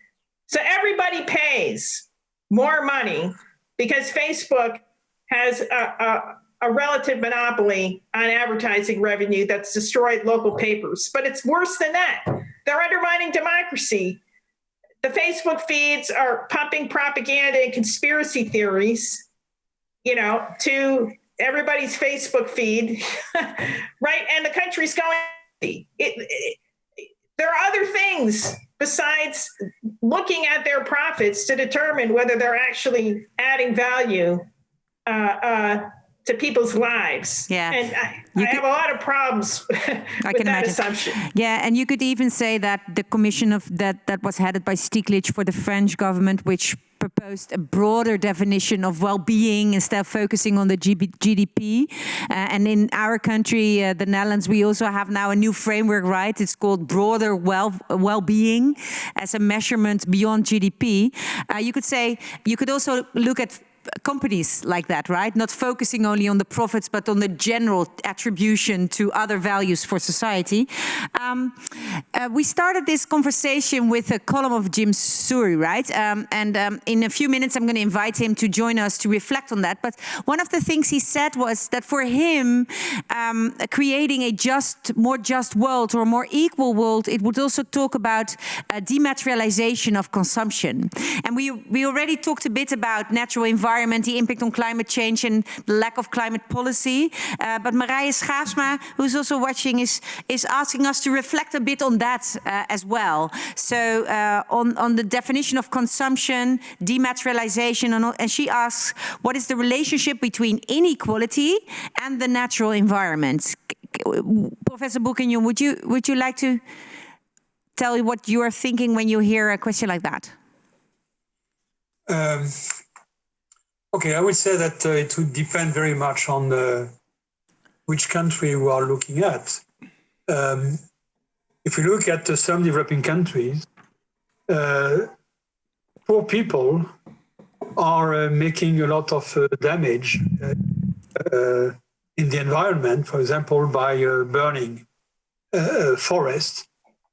So everybody pays more money because Facebook has a relative monopoly on advertising revenue that's destroyed local papers. But it's worse than that. They're undermining democracy. The Facebook feeds are pumping propaganda and conspiracy theories, to everybody's Facebook feed, right? And the country's going, there are other things besides looking at their profits to determine whether they're actually adding value to people's lives. Yeah. And I have a lot of problems with that assumption. Yeah, and you could even say that the commission of that was headed by Stiglitz for the French government, which proposed a broader definition of well-being instead of focusing on the GDP. And in our country, the Netherlands, we also have now a new framework, right? It's called broader well-being as a measurement beyond GDP. You could also look at companies like that, right? Not focusing only on the profits, but on the general attribution to other values for society. We started this conversation with a column of Jim Suri, right? In a few minutes, I'm going to invite him to join us to reflect on that. But one of the things he said was that for him, creating a more just world or a more equal world, it would also talk about dematerialization of consumption. And we already talked a bit about natural environment, the impact on climate change and the lack of climate policy. But Marije Schaafsma, who's also watching, is asking us to reflect a bit on that as well. So on the definition of consumption, dematerialization, and she asks, what is the relationship between inequality and the natural environment? Professor Bourguignon, would you like to tell me what you are thinking when you hear a question like that? Okay, I would say that it would depend very much on which country we are looking at. If we look at some developing countries, poor people are making a lot of damage in the environment, for example, by burning forests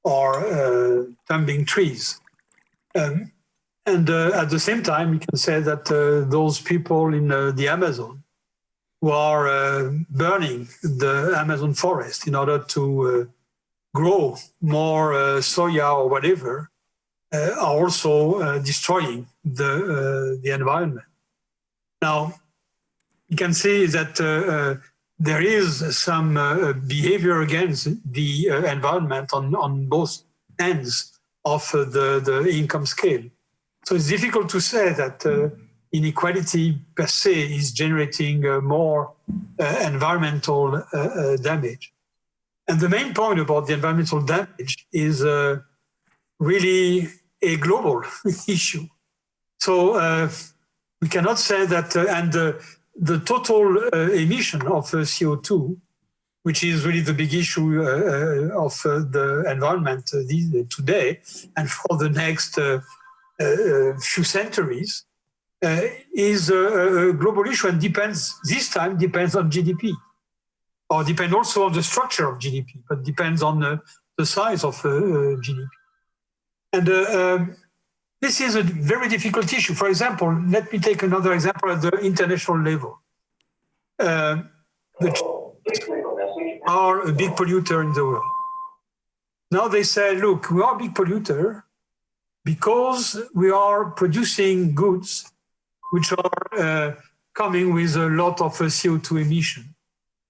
or tumbling trees. And at the same time, we can say that those people in the Amazon who are burning the Amazon forest in order to grow more soya or whatever are also destroying the environment. Now, you can see that there is some behavior against the environment on both ends of the income scale. So it's difficult to say that inequality per se is generating more environmental damage. And the main point about the environmental damage is really a global issue. So we cannot say that, and the total emission of CO2, which is really the big issue of the environment today and for the next few centuries, is a global issue and this time depends on GDP, or depends also on the structure of GDP, but depends on the size of GDP. And this is a very difficult issue. For example, let me take another example at the international level. The Chinese are a big polluter in the world. Now they say, look, we are a big polluter because we are producing goods which are coming with a lot of CO2 emission.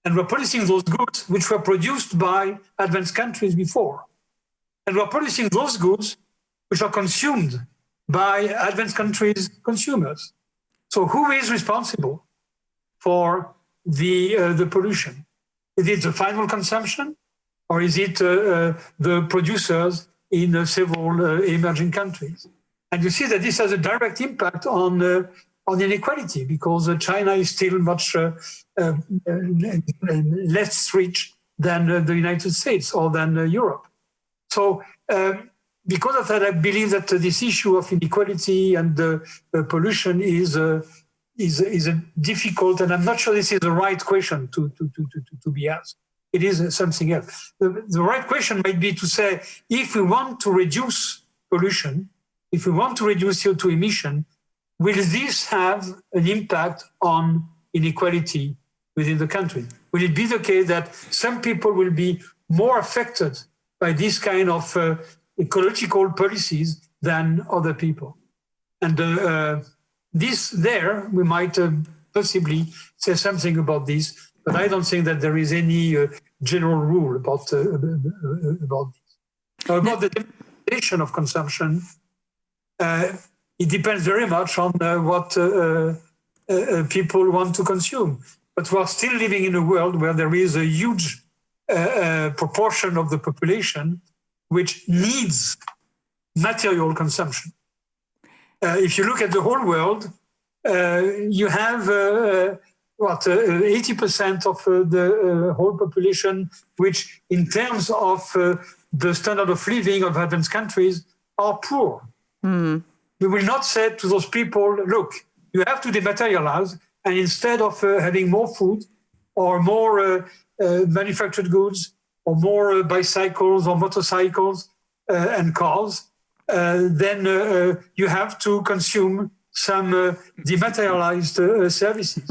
And we're producing those goods which were produced by advanced countries before. And we're producing those goods which are consumed by advanced countries' consumers. So who is responsible for the pollution? Is it the final consumption, or is it the producers in several emerging countries? And you see that this has a direct impact on inequality, because China is still much less rich than the United States or than Europe. So because of that, I believe that this issue of inequality and pollution is a difficult, and I'm not sure this is the right question to be asked. It is something else. The right question might be to say, if we want to reduce pollution, if we want to reduce CO2 emission, will this have an impact on inequality within the country? Will it be the case that some people will be more affected by this kind of ecological policies than other people? And we might possibly say something about this, but I don't think that there is any general rule about this. Now, about the definition of consumption, it depends very much on what people want to consume. but we are still living in a world where there is a huge proportion of the population which needs material consumption. If you look at the whole world, you have 80% of the whole population, which in terms of the standard of living of advanced countries are poor. We will not say to those people, look, you have to dematerialize, and instead of having more food or more manufactured goods or more bicycles or motorcycles and cars, then you have to consume some dematerialized services.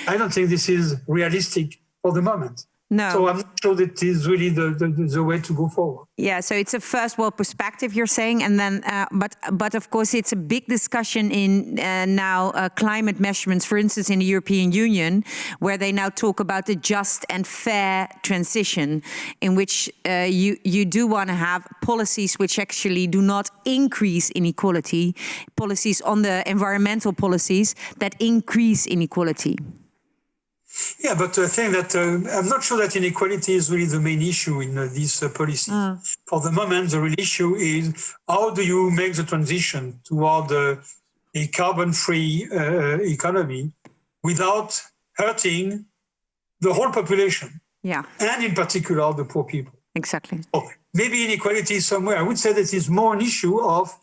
I don't think this is realistic for the moment. No. So I'm not sure that is really the way to go forward. Yeah, so it's a first world perspective, you're saying, and then, but of course it's a big discussion in now climate measurements, for instance, in the European Union, where they now talk about the just and fair transition, in which you do want to have policies which actually do not increase inequality, policies on the environmental policies that increase inequality. Yeah, but I think that I'm not sure that inequality is really the main issue in this policy. For the moment, the real issue is how do you make the transition toward a carbon-free economy without hurting the whole population, and in particular the poor people. Exactly. So maybe inequality is somewhere. I would say that it's more an issue of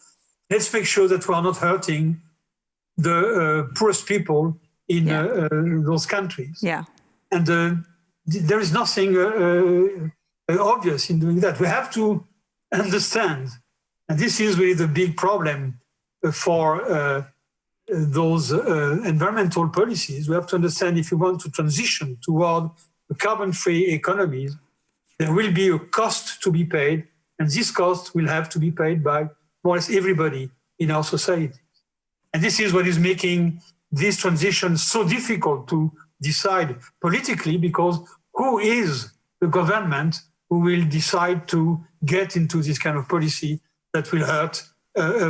let's make sure that we are not hurting the poorest people in those countries. Yeah. And there is nothing obvious in doing that. We have to understand, and this is really the big problem for those environmental policies. We have to understand if you want to transition toward a carbon-free economies, there will be a cost to be paid, and this cost will have to be paid by more or less everybody in our society. And this is what is making this transition so difficult to decide politically, because who is the government who will decide to get into this kind of policy that will hurt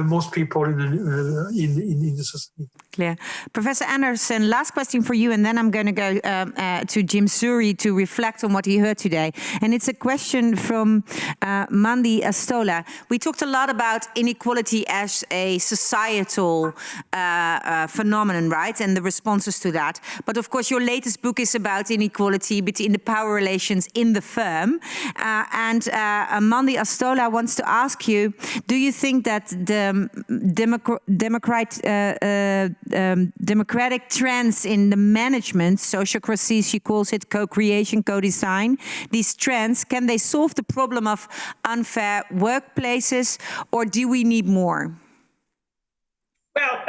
most people in the society? Clear. Professor Anderson, last question for you, and then I'm going to go to Jim Suri to reflect on what he heard today. And it's a question from Mandi Astola. We talked a lot about inequality as a societal phenomenon, right? And the responses to that. But of course, your latest book is about inequality between the power relations in the firm. And Mandi Astola wants to ask you, do you think that the democratic trends in the management, sociocracy, she calls it, co-creation, co-design, these trends, can they solve the problem of unfair workplaces, or do we need more? Well,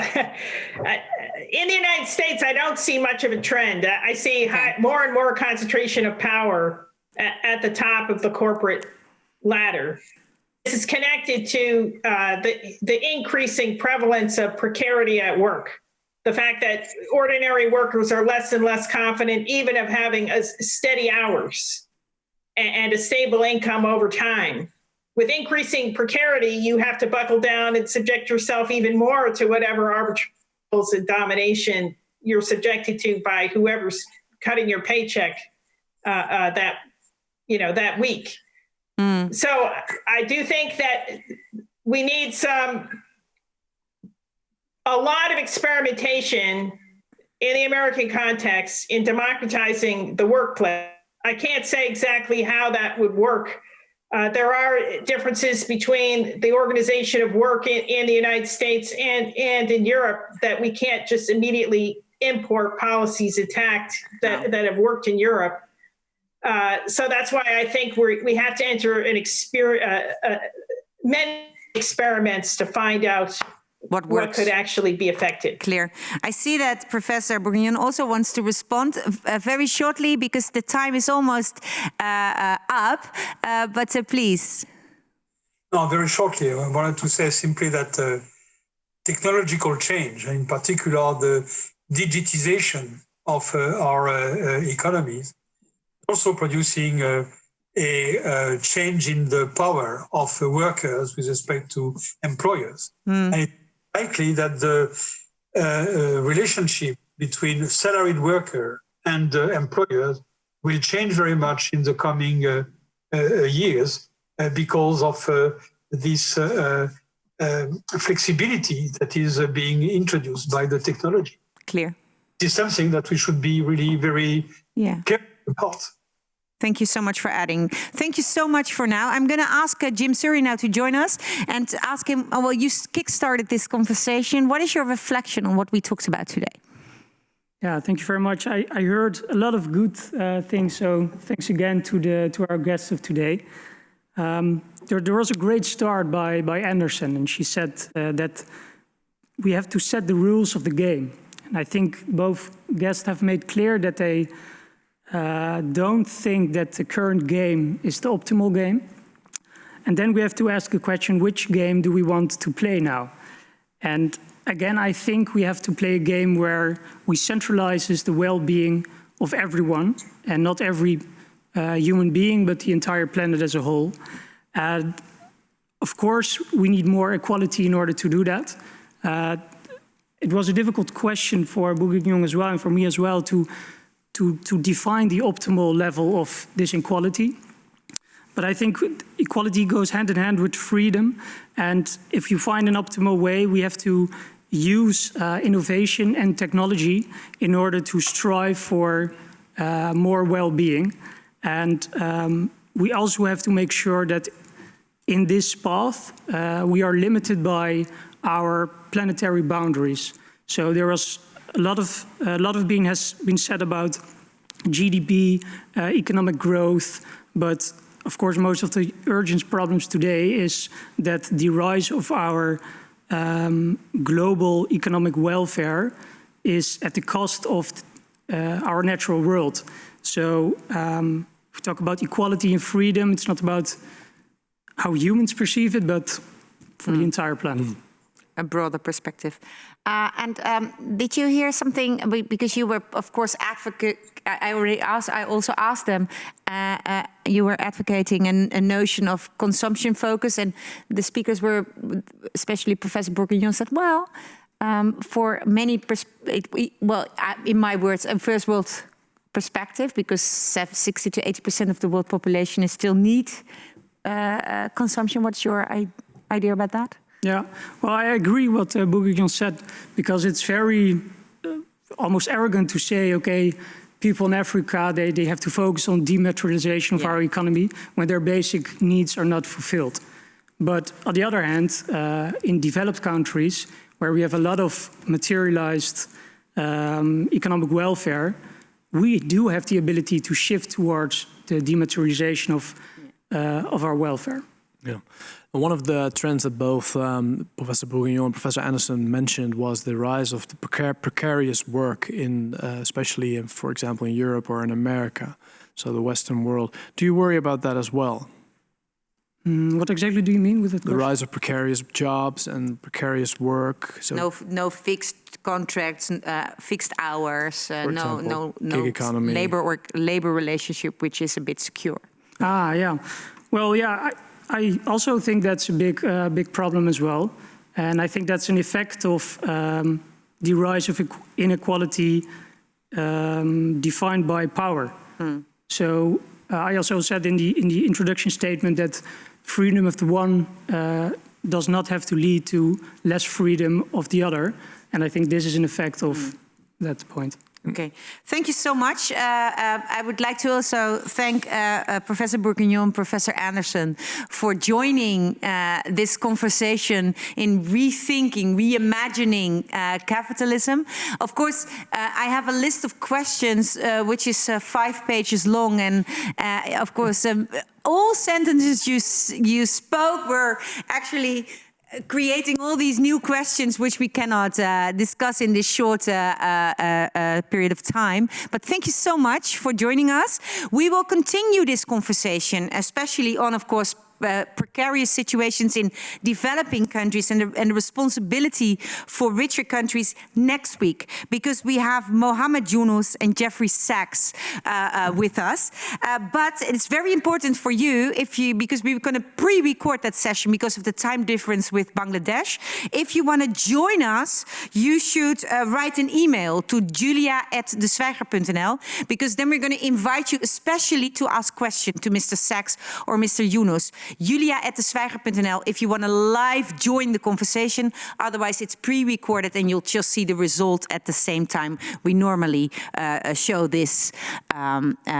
in the United States, I don't see much of a trend. I see more and more concentration of power at the top of the corporate ladder. This is connected to the increasing prevalence of precarity at work. The fact that ordinary workers are less and less confident even of having steady hours and a stable income over time. With increasing precarity, you have to buckle down and subject yourself even more to whatever arbitrariness and domination you're subjected to by whoever's cutting your paycheck that week. So I do think that we need a lot of experimentation in the American context in democratizing the workplace. I can't say exactly how that would work. There are differences between the organization of work in the United States and in Europe that we can't just immediately import policies intact that have worked in Europe. So that's why I think we have to enter many experiments to find out what could actually be affected. Clear. I see that Professor Bourguignon also wants to respond very shortly because the time is almost up, but please. No, very shortly. I wanted to say simply that technological change, in particular the digitization of our economies, also producing a change in the power of workers with respect to employers. And it's likely that the relationship between a salaried worker and employers will change very much in the coming years because of this flexibility that is being introduced by the technology. Clear. It is something that we should be really very careful about. Thank you so much for adding. Thank you so much for now. I'm going to ask Jim Surrey now to join us and ask him, well, you kickstarted this conversation. What is your reflection on what we talked about today? Yeah, thank you very much. I heard a lot of good things, so thanks again to our guests of today. There was a great start by Anderson, and she said that we have to set the rules of the game. And I think both guests have made clear that they don't think that the current game is the optimal game. And then we have to ask the question, which game do we want to play now? And again, I think we have to play a game where we centralize the well-being of everyone, and not every human being, but the entire planet as a whole. And of course, we need more equality in order to do that. It was a difficult question for Bourguignon as well, and for me as well, to define the optimal level of this inequality. But I think equality goes hand in hand with freedom. And if you find an optimal way, we have to use innovation and technology in order to strive for more well-being. And we also have to make sure that in this path, we are limited by our planetary boundaries. So there was a lot of being has been said about GDP, economic growth, but of course, most of the urgent problems today is that the rise of our global economic welfare is at the cost of our natural world. So if we talk about equality and freedom, it's not about how humans perceive it, but for the entire planet. A broader perspective. Did you hear something, because you were, of course, advocate, I also asked them, you were advocating a notion of consumption focus, and the speakers were, especially Professor Bourguignon said, well, for many, in my words, a first world perspective, because 60 to 80% of the world population is still need consumption. What's your idea about that? Yeah, well, I agree what Bourguignon said, because it's very almost arrogant to say, okay, people in Africa, they have to focus on dematerialization of our economy when their basic needs are not fulfilled. But on the other hand, in developed countries, where we have a lot of materialized economic welfare, we do have the ability to shift towards the dematerialization of our welfare. Yeah. One of the trends that both Professor Bourguignon and Professor Anderson mentioned was the rise of the precarious work in, especially, for example, in Europe or in America, so the Western world. Do you worry about that as well? What exactly do you mean with it? The rise of precarious jobs and precarious work. So no fixed contracts, fixed hours, no gig economy, labor relationship, which is a bit secure. Yeah. Well, yeah. I also think that's a big problem as well. And I think that's an effect of the rise of inequality defined by power. So I also said in the introduction statement that freedom of the one does not have to lead to less freedom of the other. And I think this is an effect of that point. Okay, thank you so much. I would like to also thank Professor Bourguignon and Professor Anderson for joining this conversation in rethinking, reimagining capitalism. Of course, I have a list of questions which is 5 pages long, and of course, all sentences you spoke were actually creating all these new questions which we cannot discuss in this short period of time. But thank you so much for joining us. We will continue this conversation, especially on, of course, precarious situations in developing countries and the responsibility for richer countries next week, because we have Mohammed Yunus and Jeffrey Sachs with us. But it's very important for you, because we're going to pre-record that session because of the time difference with Bangladesh. If you want to join us, you should write an email to julia@deswijger.nl, because then we're going to invite you especially to ask questions to Mr. Sachs or Mr. Yunus. Julia@deswijger.nl if you want to live join the conversation. Otherwise, it's pre-recorded and you'll just see the result at the same time we normally show this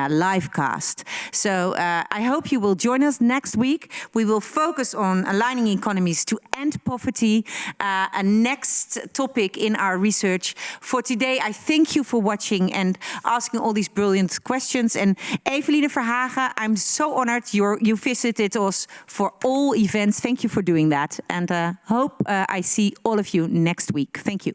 live cast. So I hope you will join us next week. We will focus on aligning economies to end poverty, a next topic in our research. For today, I thank you for watching and asking all these brilliant questions. And Eveline Verhagen, I'm so honored you visited us for all events. Thank you for doing that. And hope I see all of you next week. Thank you.